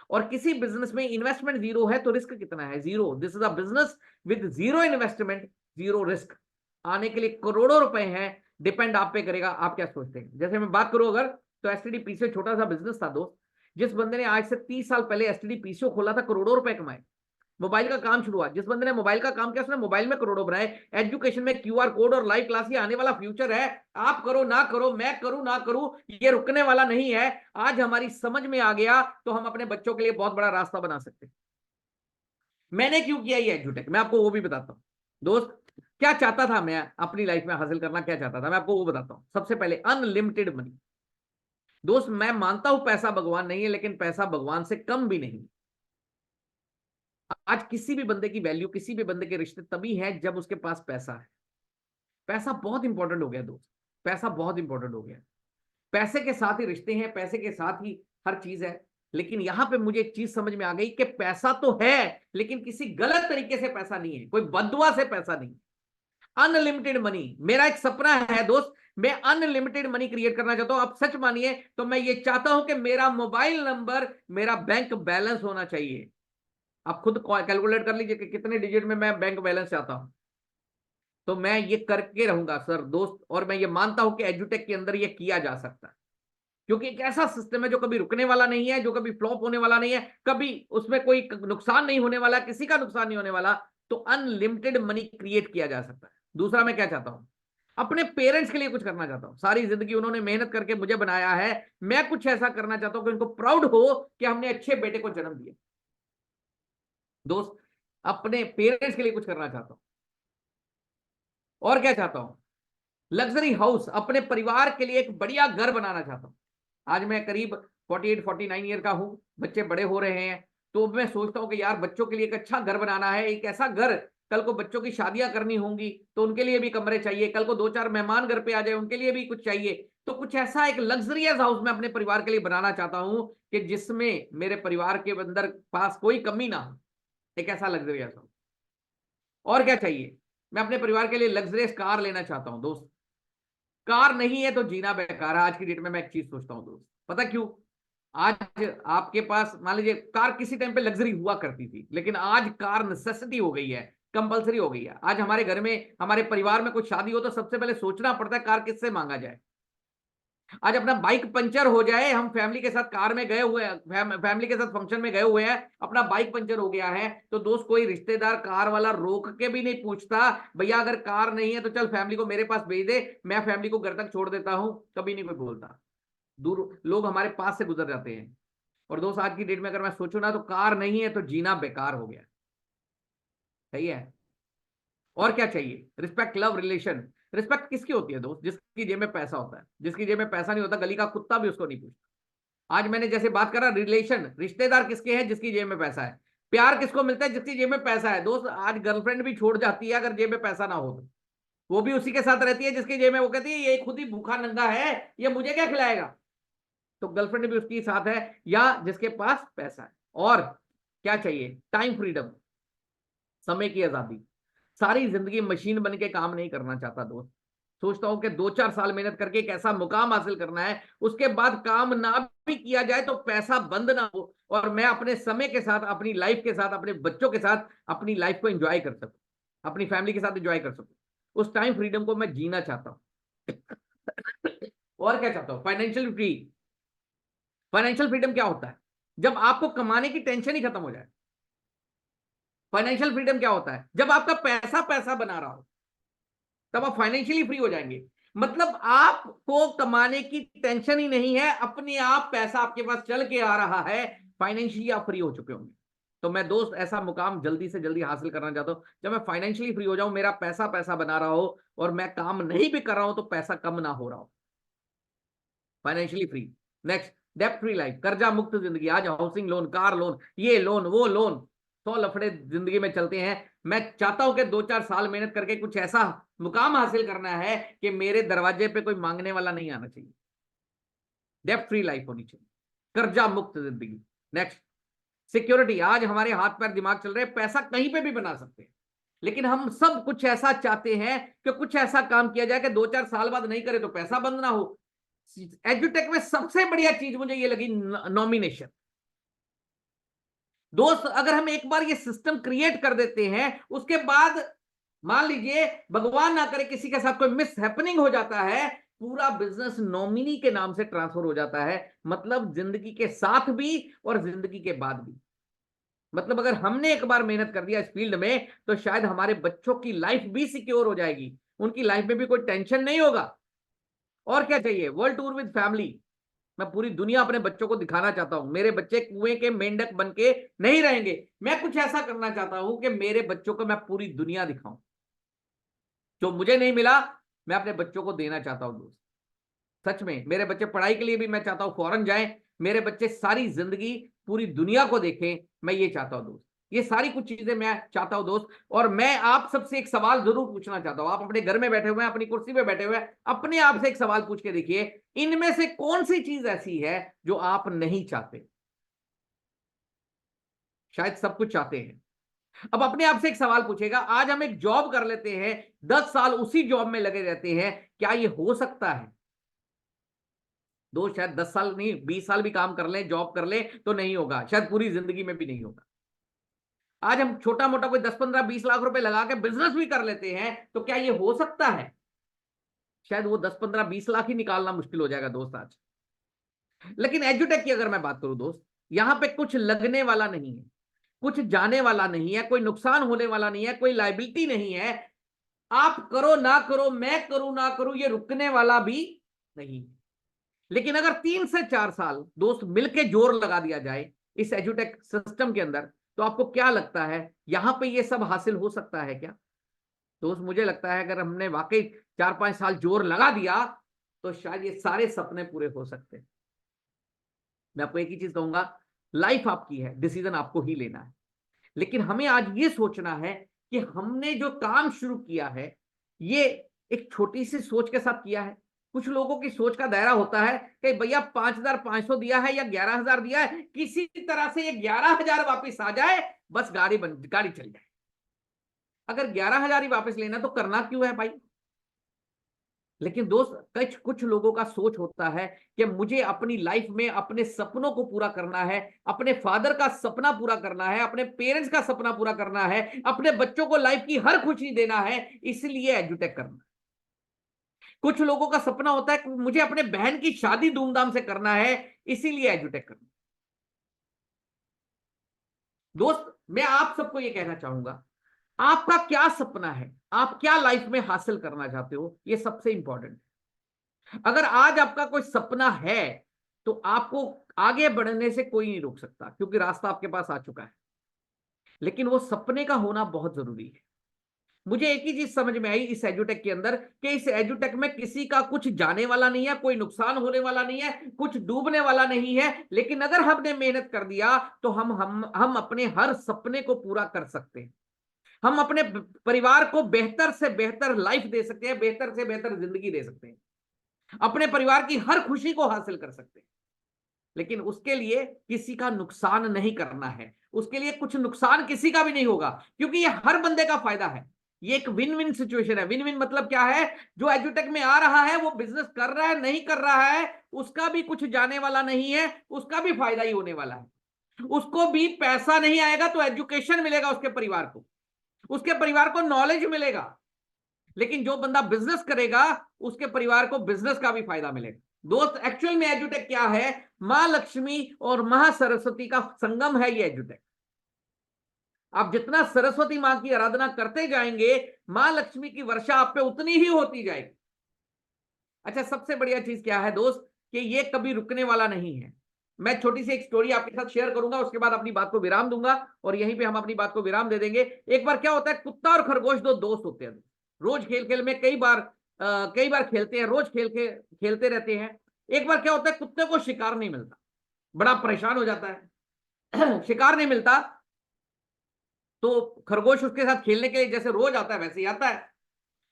और किसी बिजनेस में इन्वेस्टमेंट जीरो है तो रिस्क कितना है? Zero. This is a business with zero investment, zero risk. आने के लिए करोड़ों रुपए हैं, डिपेंड आप पे करेगा आप क्या सोचते हैं। जैसे मैं बात करूं अगर, तो एसटीडी पीसीओ छोटा सा बिजनेस था दोस्त। जिस बंदे ने आज से 30 साल पहले एसटीडी पीसीओ खोला था, करोड़ों रुपए कमाए। मोबाइल का काम शुरू हुआ, जिस बंदे ने मोबाइल का काम किया उसने मोबाइल में करोड़ों बनाए। एजुकेशन में क्यूआर कोड और लाइव क्लास, ये आने वाला फ्यूचर है। आप करो ना करो, मैं करूं ना करूं, ये रुकने वाला नहीं है। आज हमारी समझ में आ गया तो हम अपने बच्चों के लिए बहुत बड़ा रास्ता बना सकते हैं। मैंने क्यों किया ये एजुटेक, मैं आपको वो भी बताता हूं दोस्त। क्या चाहता था मैं अपनी लाइफ में हासिल करना, क्या चाहता था मैं आपको वो बताता हूं। सबसे पहले अनलिमिटेड मनी। दोस्त, मैं मानता हूं पैसा भगवान नहीं है, लेकिन पैसा भगवान से कम भी नहीं। आज किसी भी बंदे की वैल्यू, किसी भी बंदे के रिश्ते तभी है जब उसके पास पैसा है। पैसा बहुत इंपॉर्टेंट हो गया दोस्त, पैसा बहुत इंपॉर्टेंट हो गया। पैसे के साथ ही रिश्ते हैं, पैसे के साथ ही हर चीज है। लेकिन यहां पे मुझे एक चीज समझ में आ गई कि पैसा तो है, लेकिन किसी गलत तरीके से पैसा नहीं है, कोई बददुआ से पैसा नहीं। अनलिमिटेड मनी मेरा एक सपना है दोस्त। मैं अनलिमिटेड मनी क्रिएट करना चाहता हूं। आप सच मानिए तो मैं ये चाहता हूं कि मेरा मोबाइल नंबर, मेरा बैंक बैलेंस होना चाहिए। आप खुद कैलकुलेट कर लीजिए कि कितने डिजिट में मैं बैंक बैलेंस चाहता हूं। तो मैं ये करके रहूंगा सर दोस्त, और मैं ये मानता हूं कि एजुटेक के अंदर ये किया जा सकता है। क्योंकि एक ऐसा सिस्टम है जो कभी रुकने वाला नहीं है, जो कभी फ्लॉप होने वाला नहीं है, कभी उसमें कोई नुकसान नहीं होने वाला, किसी का नुकसान नहीं होने वाला। तो अनलिमिटेड मनी क्रिएट किया जा सकता है। दूसरा मैं क्या चाहता हूं, अपने पेरेंट्स के लिए कुछ करना चाहता हूं। सारी जिंदगी उन्होंने मेहनत करके मुझे बनाया है, मैं कुछ ऐसा करना चाहता हूं कि उनको प्राउड हो कि हमने अच्छे बेटे को जन्म दिया। दोस्त, अपने पेरेंट्स के लिए कुछ करना चाहता हूं। और क्या चाहता हूं, लग्जरी हाउस, अपने परिवार के लिए एक बढ़िया घर बनाना चाहता हूं। आज मैं करीब 48-49 ईयर का हूं, बच्चे बड़े हो रहे हैं, तो मैं सोचता हूं कि यार बच्चों के लिए एक अच्छा घर बनाना है, एक ऐसा घर, कल को बच्चों की शादियां करनी होंगी तो उनके लिए भी कमरे चाहिए, कल को 2-4 मेहमान घर पे आ जाए उनके लिए भी कुछ चाहिए। तो कुछ ऐसा एक लग्जरियस हाउस मैं अपने परिवार के लिए बनाना चाहता हूं कि जिसमें मेरे परिवार के अंदर पास कोई कमी ना हो, एक ऐसा लग्जरियस हाउस। और क्या चाहिए, मैं अपने परिवार के लिए लग्जरियस कार लेना चाहता हूं। दोस्त, कार नहीं है तो जीना बेकार है। आज की डेट में मैं एक चीज सोचता हूं दोस्त, पता क्यों? आज आपके पास मान लीजिए कार किसी टाइम पे लग्जरी हुआ करती थी, लेकिन आज कार नेसेसिटी हो गई है, कंपलसरी हो गई है। आज हमारे घर में, हमारे परिवार में कुछ शादी हो तो सबसे पहले सोचना पड़ता है कार किससे मांगा जाए। आज अपना बाइक पंचर हो जाए, हम फैमिली के साथ कार में गए हुए हैं, फैमिली के साथ फंक्शन में गए हुए हैं, अपना बाइक पंचर हो गया है, तो दोस्त कोई रिश्तेदार कार वाला रोक के भी नहीं पूछता भैया अगर कार नहीं है तो चल फैमिली को मेरे पास भेज दे, मैं फैमिली को घर तक छोड़ देता हूं, कभी नहीं कोई बोलता। दूर लोग हमारे पास से गुजर जाते हैं। और दोस्त, आज की डेट में अगर मैं सोचूं ना, तो कार नहीं है तो जीना बेकार हो गया। सही है। और क्या चाहिए, रिस्पेक्ट, लव, रिलेशन। रिस्पेक्ट किसकी होती है दोस्त? जिसकी जेब में पैसा होता है। जिसकी जेब में पैसा नहीं होता, गली का कुत्ता भी उसको नहीं पूछता। आज मैंने जैसे बात करा रिलेशन, रिश्तेदार किसके हैं? जिसकी जेब में पैसा है। प्यार किसको मिलता है? जिसकी जेब में पैसा है। दोस्त, आज गर्लफ्रेंड भी छोड़ जाती है अगर जेब में पैसा ना हो तो। वो भी उसी के साथ रहती है जिसकी जेब में, वो कहती है ये खुद ही भूखा नंगा है, ये मुझे क्या खिलाएगा। तो गर्लफ्रेंड भी उसके साथ है, या जिसके पास पैसा है। और क्या चाहिए, टाइम फ्रीडम, समय की आजादी। सारी जिंदगी मशीन बन के काम नहीं करना चाहता दोस्त। सोचता हूं कि 2-4 साल मेहनत करके एक ऐसा मुकाम हासिल करना है, उसके बाद काम ना भी किया जाए तो पैसा बंद ना हो, और मैं अपने समय के साथ, अपनी लाइफ के साथ, अपने बच्चों के साथ अपनी लाइफ को एंजॉय कर सकूं, अपनी फैमिली के साथ एंजॉय कर सकूं। उस टाइम फ्रीडम को मैं जीना चाहता हूं। और क्या चाहता हूं, फाइनेंशियल फ्री। फाइनेंशियल फ्रीडम क्या होता है? जब आपको कमाने की टेंशन ही खत्म हो जाए। फाइनेंशियल फ्रीडम क्या होता है? जब आपका पैसा पैसा बना रहा हो, तब आप फाइनेंशियली फ्री हो जाएंगे। मतलब आपको कमाने की टेंशन ही नहीं है, अपने आप पैसा आपके पास चल के आ रहा है, फाइनेंशियली आप फ्री हो चुके होंगे। तो मैं दोस्त ऐसा मुकाम जल्दी से जल्दी हासिल करना चाहता हूं, जब मैं फाइनेंशियली फ्री हो जाऊं, मेरा पैसा पैसा बना रहा हो, और मैं काम नहीं भी कर रहा हूं तो पैसा कम ना हो रहा हो। Financially free. नेक्स्ट, डेप्ट फ्री लाइफ, कर्जा मुक्त जिंदगी। आज हाउसिंग लोन, कार लोन, ये लोन वो लोन, 100 लफड़े जिंदगी में चलते हैं। मैं चाहता हूं कि 2-4 साल मेहनत करके कुछ ऐसा मुकाम हासिल करना है कि मेरे दरवाजे पे कोई मांगने वाला नहीं आना चाहिए। डेप्ट फ्री लाइफ होनी चाहिए, कर्जा मुक्त जिंदगी। Next, security. आज हमारे हाथ पैर दिमाग चल रहे हैं, पैसा कहीं पे भी बना सकते हैं, लेकिन हम सब कुछ ऐसा चाहते हैं कि कुछ ऐसा काम किया जाए कि 2-4 साल बाद नहीं करे तो पैसा बंद ना हो। एजुटेक में सबसे बढ़िया चीज मुझे ये लगी, नॉमिनेशन। दोस्त, अगर हम एक बार ये सिस्टम क्रिएट कर देते हैं, उसके बाद मान लीजिए भगवान ना करे किसी के साथ कोई मिस हैपनिंग हो जाता है, पूरा बिजनेस नॉमिनी के नाम से ट्रांसफर हो जाता है। मतलब जिंदगी के साथ भी और जिंदगी के बाद भी। मतलब अगर हमने एक बार मेहनत कर दिया इस फील्ड में, तो शायद हमारे बच्चों की लाइफ भी सिक्योर हो जाएगी, उनकी लाइफ में भी कोई टेंशन नहीं होगा। और क्या चाहिए, वर्ल्ड टूर विद फैमिली। मैं पूरी दुनिया अपने बच्चों को दिखाना चाहता हूं। मेरे बच्चे कुएं के मेंढक बन के नहीं रहेंगे। मैं कुछ ऐसा करना चाहता हूं कि मेरे बच्चों को मैं पूरी दुनिया दिखाऊं। जो मुझे नहीं मिला, मैं अपने बच्चों को देना चाहता हूं दोस्त। सच में, मेरे बच्चे पढ़ाई के लिए भी मैं चाहता हूं फॉरेन जाएं, मेरे बच्चे सारी जिंदगी पूरी दुनिया को देखें, मैं ये चाहता हूं दोस्त। ये सारी कुछ चीजें मैं चाहता हूं दोस्त। और मैं आप सबसे एक सवाल जरूर पूछना चाहता हूं। आप अपने घर में बैठे हुए हैं, अपनी कुर्सी पे बैठे हुए हैं, अपने आप से एक सवाल पूछ के देखिए, इनमें से कौन सी चीज ऐसी है जो आप नहीं चाहते? शायद सब कुछ चाहते हैं। अब अपने आप से एक सवाल पूछेगा, आज हम एक जॉब कर लेते हैं, 10 साल उसी जॉब में लगे रहते हैं, क्या ये हो सकता है? दो, शायद 10 साल नहीं, 20 साल भी काम कर ले, जॉब कर ले, तो नहीं होगा, शायद पूरी जिंदगी में भी नहीं होगा। आज हम छोटा मोटा कोई 10-15-20 लाख रुपए लगा के बिजनेस भी कर लेते हैं, तो क्या ये हो सकता है? शायद वो 10-15-20 लाख ही निकालना मुश्किल हो जाएगा दोस्त आज। लेकिन एजुटेक की अगर मैं बात करूं दोस्त, यहां पे कुछ लगने वाला नहीं है, कुछ जाने वाला नहीं है, कोई नुकसान होने वाला नहीं है, कोई लाइबिलिटी नहीं है। आप करो ना करो, मैं करूं ना करूं, ये रुकने वाला भी नहीं। लेकिन अगर 3 से 4 साल दोस्त मिलके जोर लगा दिया जाए इस एजुटेक सिस्टम के अंदर, तो आपको क्या लगता है यहां पे ये सब हासिल हो सकता है क्या? दोस्त मुझे लगता है अगर हमने वाकई 4-5 साल जोर लगा दिया तो शायद ये सारे सपने पूरे हो सकते हैं। मैं आपको एक ही चीज कहूंगा, लाइफ आपकी है, डिसीजन आपको ही लेना है। लेकिन हमें आज ये सोचना है कि हमने जो काम शुरू किया है ये एक छोटी सी सोच के साथ किया है। कुछ लोगों की सोच का दायरा होता है कि भैया 5,500 दिया है या 11,000 दिया है, किसी तरह से ये 11,000 वापस आ जाए, बस गाड़ी चल जाए। अगर 11,000 ही वापस लेना तो करना क्यों है भाई? लेकिन दोस्त कुछ लोगों का सोच होता है कि मुझे अपनी लाइफ में अपने सपनों को पूरा करना है, अपने फादर का सपना पूरा करना है, अपने पेरेंट्स का सपना पूरा करना है, अपने बच्चों को लाइफ की हर खुशी देना है, इसलिए एजुटेक करना। कुछ लोगों का सपना होता है कि मुझे अपने बहन की शादी धूमधाम से करना है, इसीलिए एजुटेक करना। दोस्त मैं आप सबको यह कहना चाहूंगा, आपका क्या सपना है, आप क्या लाइफ में हासिल करना चाहते हो, यह सबसे इंपॉर्टेंट है। अगर आज आपका कोई सपना है तो आपको आगे बढ़ने से कोई नहीं रोक सकता, क्योंकि रास्ता आपके पास आ चुका है। लेकिन वो सपने का होना बहुत जरूरी है। मुझे एक ही चीज समझ में आई इस एजुटेक के अंदर कि इस एजुटेक में किसी का कुछ जाने वाला नहीं है, कोई नुकसान होने वाला नहीं है, कुछ डूबने वाला नहीं है। लेकिन अगर हमने मेहनत कर दिया तो हम अपने हर सपने को पूरा कर सकते हैं। हम अपने परिवार को बेहतर से बेहतर लाइफ दे सकते हैं, बेहतर से बेहतर जिंदगी दे सकते हैं, अपने परिवार की हर खुशी को हासिल कर सकते हैं। लेकिन उसके लिए किसी का नुकसान नहीं करना है, उसके लिए कुछ नुकसान किसी का भी नहीं होगा, क्योंकि ये हर बंदे का फायदा है। ये एक विन विन सिचुएशन है। विन विन मतलब क्या है? जो एजुटेक में आ रहा है वो बिजनेस कर रहा है, नहीं कर रहा है, उसका भी कुछ जाने वाला नहीं है, उसका भी फायदा ही होने वाला है। उसको भी पैसा नहीं आएगा तो एजुकेशन मिलेगा उसके परिवार को, उसके परिवार को नॉलेज मिलेगा। लेकिन जो बंदा बिजनेस करेगा उसके परिवार को बिजनेस का भी फायदा मिलेगा। दोस्त एक्चुअल में एजुटेक क्या है? मां लक्ष्मी और मां सरस्वती का संगम है ये एजुटेक। आप जितना सरस्वती मां की आराधना करते जाएंगे, मां लक्ष्मी की वर्षा आप पे उतनी ही होती जाएगी। अच्छा, सबसे बढ़िया चीज क्या है दोस्त, कि ये कभी रुकने वाला नहीं है। मैं छोटी सी एक स्टोरी आपके साथ शेयर करूंगा, उसके बाद अपनी बात को विराम दूंगा और यहीं पे हम अपनी बात को विराम दे देंगे। एक बार क्या होता है, कुत्ता और खरगोश दो दोस्त होते हैं, रोज खेल खेल में कई बार खेलते हैं, रोज खेलते रहते हैं। एक बार क्या होता है, कुत्ते को शिकार नहीं मिलता, बड़ा परेशान हो जाता है शिकार नहीं मिलता, तो खरगोश उसके साथ खेलने के लिए जैसे रोज आता है वैसे ही आता है।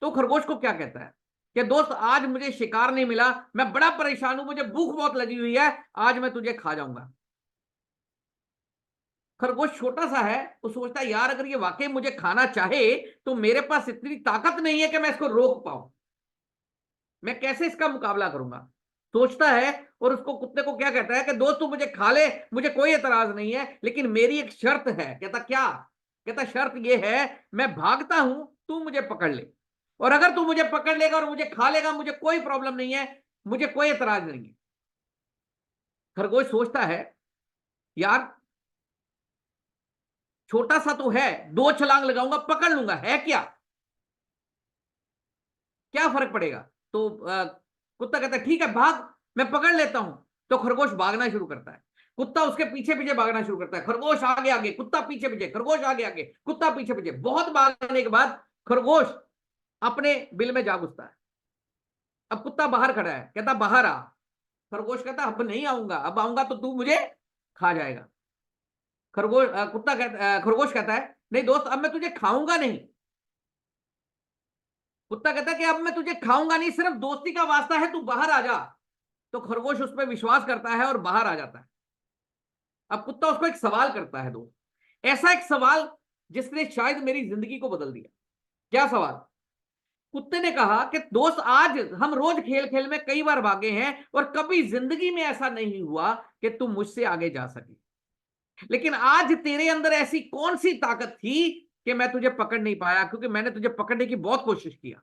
तो खरगोश को क्या कहता है कि दोस्त आज मुझे शिकार नहीं मिला, मैं बड़ा परेशान हूं, मुझे भूख बहुत लगी हुई है, आज मैं तुझे खा जाऊंगा। खरगोश छोटा सा है, वो सोचता है यार अगर ये वाकई मुझे खाना चाहे तो मेरे पास इतनी ताकत नहीं है कि मैं इसको रोक पाऊं, मैं कैसे इसका मुकाबला करूंगा। सोचता है और उसको कुत्ते को क्या कहता है कि दोस्त तू मुझे खा ले, मुझे कोई एतराज नहीं है, लेकिन मेरी एक शर्त है। कहता क्या? कहता शर्त ये है, मैं भागता हूं, तू मुझे पकड़ ले, और अगर तू मुझे पकड़ लेगा और मुझे खा लेगा, मुझे कोई प्रॉब्लम नहीं है, मुझे कोई एतराज नहीं है। खरगोश सोचता है यार छोटा सा तो है, 2 छलांग लगाऊंगा पकड़ लूंगा, है क्या फर्क पड़ेगा। तो कुत्ता कहता है ठीक है भाग, मैं पकड़ लेता हूं। तो खरगोश भागना शुरू करता है, कुत्ता उसके पीछे पीछे भागना शुरू करता है, खरगोश आगे आगे, कुत्ता पीछे पीछे, खरगोश आगे आगे, कुत्ता पीछे पीछे। बहुत भागने के बाद खरगोश अपने बिल में जा घुसता है। अब कुत्ता बाहर खड़ा है, कहता बाहर आ। खरगोश कहता अब नहीं आऊंगा, अब आऊंगा तो तू मुझे खा जाएगा। खरगोश कहता है नहीं दोस्त, अब मैं तुझे खाऊंगा नहीं। कुत्ता कहता है कि अब मैं तुझे खाऊंगा नहीं, सिर्फ दोस्ती का वास्ता है, तू बाहर आ जा। तो खरगोश उस पर विश्वास करता है और बाहर आ जाता है। अब कुत्ता उसको एक सवाल करता है दोस्त, ऐसा एक सवाल जिसने शायद मेरी जिंदगी को बदल दिया। क्या सवाल? कुत्ते ने कहा कि दोस्त आज हम रोज खेल खेल में कई बार भागे हैं और कभी जिंदगी में ऐसा नहीं हुआ कि तुम मुझसे आगे जा सके, लेकिन आज तेरे अंदर ऐसी कौन सी ताकत थी कि मैं तुझे पकड़ नहीं पाया, क्योंकि मैंने तुझे पकड़ने की बहुत कोशिश किया।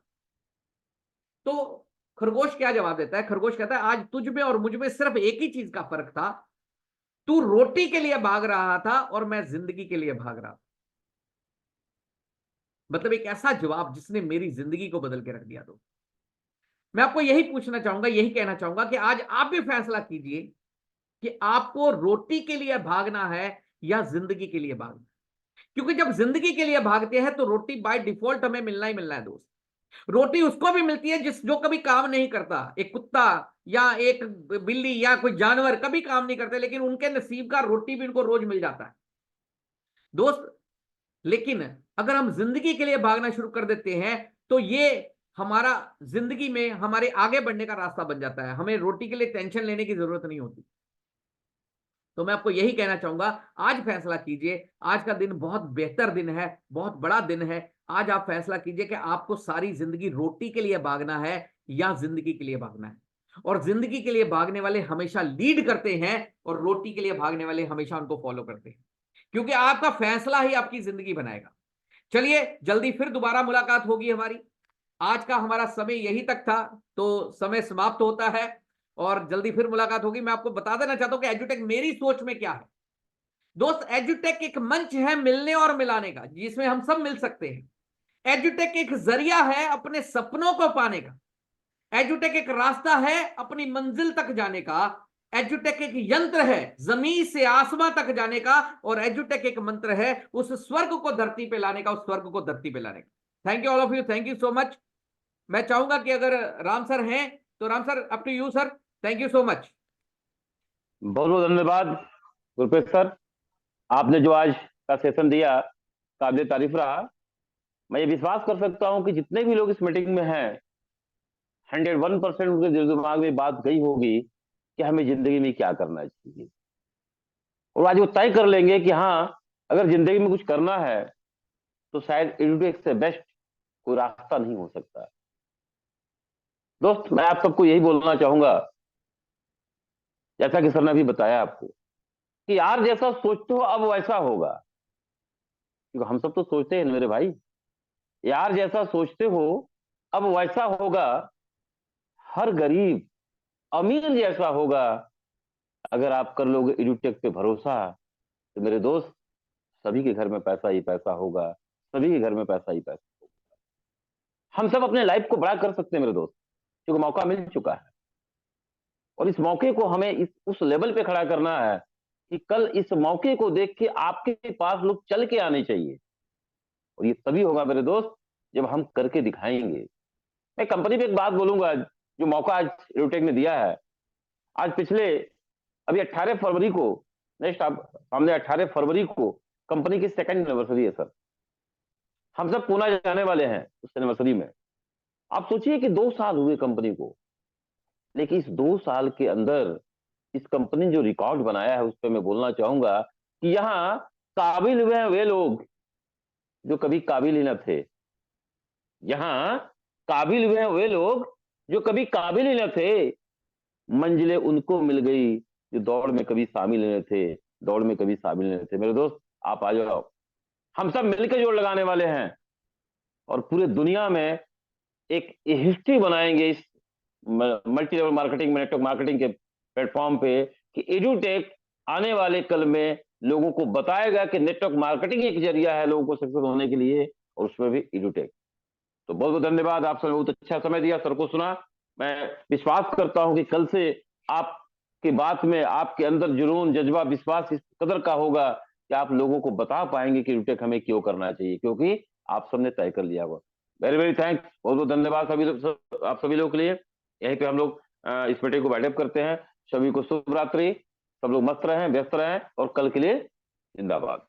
तो खरगोश क्या जवाब देता है? खरगोश कहता है आज तुझ में और मुझ में सिर्फ एक ही चीज का फर्क था, तू रोटी के लिए भाग रहा था और मैं जिंदगी के लिए भाग रहा था। मतलब एक ऐसा जवाब जिसने मेरी जिंदगी को बदल के रख दिया। तो मैं आपको यही पूछना चाहूंगा, यही कहना चाहूंगा कि आज आप भी फैसला कीजिए कि आपको रोटी के लिए भागना है या जिंदगी के लिए भागना है। क्योंकि जब जिंदगी के लिए भागते हैं तो रोटी बाय डिफॉल्ट हमें मिलना ही मिलना है दोस्त। रोटी उसको भी मिलती है जिस जो कभी काम नहीं करता। एक कुत्ता या एक बिल्ली या कोई जानवर कभी काम नहीं करते, लेकिन उनके नसीब का रोटी भी उनको रोज मिल जाता है दोस्त। लेकिन अगर हम जिंदगी के लिए भागना शुरू कर देते हैं तो ये हमारा जिंदगी में हमारे आगे बढ़ने का रास्ता बन जाता है। हमें रोटी के लिए टेंशन लेने की जरूरत नहीं होती। तो मैं आपको यही कहना चाहूंगा, आज फैसला कीजिए। आज का दिन बहुत बेहतर दिन है, बहुत बड़ा दिन है। आज आप फैसला कीजिए कि आपको सारी जिंदगी रोटी के लिए भागना है या जिंदगी के लिए भागना है। और जिंदगी के लिए भागने वाले हमेशा लीड करते हैं और रोटी के लिए भागने वाले हमेशा उनको फॉलो करते हैं, क्योंकि आपका फैसला ही आपकी जिंदगी बनाएगा। चलिए, जल्दी फिर दोबारा मुलाकात होगी हमारी। आज का हमारा समय यही तक था, तो समय समाप्त होता है और जल्दी फिर मुलाकात होगी। मैं आपको बता देना चाहता हूं कि एजुटेक मेरी सोच में क्या है दोस्त। एजुटेक एक मंच है मिलने और मिलाने का, जिसमें हम सब मिल सकते हैं। एजुटेक एक जरिया है अपने सपनों को पाने का। एजुटेक एक रास्ता है अपनी मंजिल तक जाने का। एजुटेक एक यंत्र है जमीन से आसमां तक जाने का। और एजुटेक एक मंत्र है उस स्वर्ग को धरती पे लाने का, उस स्वर्ग को धरती पे लाने का। Thank you all of you, thank you so much. मैं चाहूंगा कि अगर राम सर हैं तो Ram sir, up to you sir. Thank you so much. बहुत बहुत धन्यवाद गुरप्रीत सर। आपने जो आज का सेशन दिया, काबिल तारीफ रहा। मैं ये विश्वास कर सकता हूं कि जितने भी लोग इस मीटिंग में हैं, 101% उनके दिल दिमाग में बात गई होगी कि हमें जिंदगी में क्या करना चाहिए। और आज वो तय कर लेंगे कि हाँ, अगर जिंदगी में कुछ करना है तो शायद एडुटेक से बेस्ट कोई रास्ता नहीं हो सकता। दोस्त, मैं आप सबको यही बोलना चाहूंगा, जैसा कि सर ने अभी बताया आपको, कि यार जैसा सोचते हो अब वैसा होगा। क्योंकि हम सब तो सोचते हैं ना मेरे भाई, यार जैसा सोचते हो अब वैसा होगा। हर गरीब अमीर जैसा होगा। अगर आप कर लोगे एडुटेक पे भरोसा तो मेरे दोस्त, सभी के घर में पैसा ही पैसा होगा। सभी के घर में पैसा ही पैसा होगा। हम सब अपने लाइफ को बड़ा कर सकते हैं मेरे दोस्त, क्योंकि मौका मिल चुका है। और इस मौके को हमें उस लेवल पे खड़ा करना है कि कल इस मौके को देख के आपके पास लोग चल के आने चाहिए। और ये तभी होगा मेरे दोस्त जब हम करके दिखाएंगे। मैं कंपनी पे एक बात बोलूंगा, जो मौका आज एडुटेक ने दिया है। आज पिछले अभी 18 फरवरी को, नेक्स्ट आप सामने 18 फरवरी को कंपनी की 2nd एनिवर्सरी है सर। हम सब पूना जाने वाले हैं उस एनिवर्सरी में। आप सोचिए कि 2 साल हुए कंपनी को, लेकिन इस 2 साल के अंदर इस कंपनी ने जो रिकॉर्ड बनाया है उस पर मैं बोलना चाहूंगा कि यहाँ काबिल हुए हैं वे लोग जो कभी काबिल ही न थे। यहाँ काबिल हुए हैं वे लोग जो कभी काबिल ही न थे। मंजिलें उनको मिल गई जो दौड़ में कभी शामिल नहीं थे, दौड़ में कभी शामिल नहीं थे। मेरे दोस्त, आप आ जाओ, हम सब मिलकर जोड़ लगाने वाले हैं और पूरे दुनिया में एक हिस्ट्री बनाएंगे इस multi level marketing, network marketing के प्लेटफॉर्म पे, कि एडुटेक आने वाले कल में लोगों को बताएगा कि नेटवर्क मार्केटिंग एक जरिया है लोगों को सक्सेस होने के लिए, और उसमें भी एडुटेक। तो बहुत बहुत धन्यवाद, आप सबने बहुत अच्छा समय दिया, सर को सुना। मैं विश्वास करता हूं कि कल से आपकी बात में, आपके अंदर जुनून, जज्बा, विश्वास इस कदर का होगा कि आप लोगों को बता पाएंगे कि एडुटेक हमें क्यों करना चाहिए, क्योंकि आप सबने तय कर लिया हुआ। वेरी वेरी थैंक्स, बहुत बहुत धन्यवाद आप सभी लोगों के लिए। यहीं पे हम लोग इस मीटिंग को वाइंड अप करते हैं। सभी को शुभ रात्रि। सब लोग मस्त रहें, व्यस्त रहें और कल के लिए जिंदाबाद।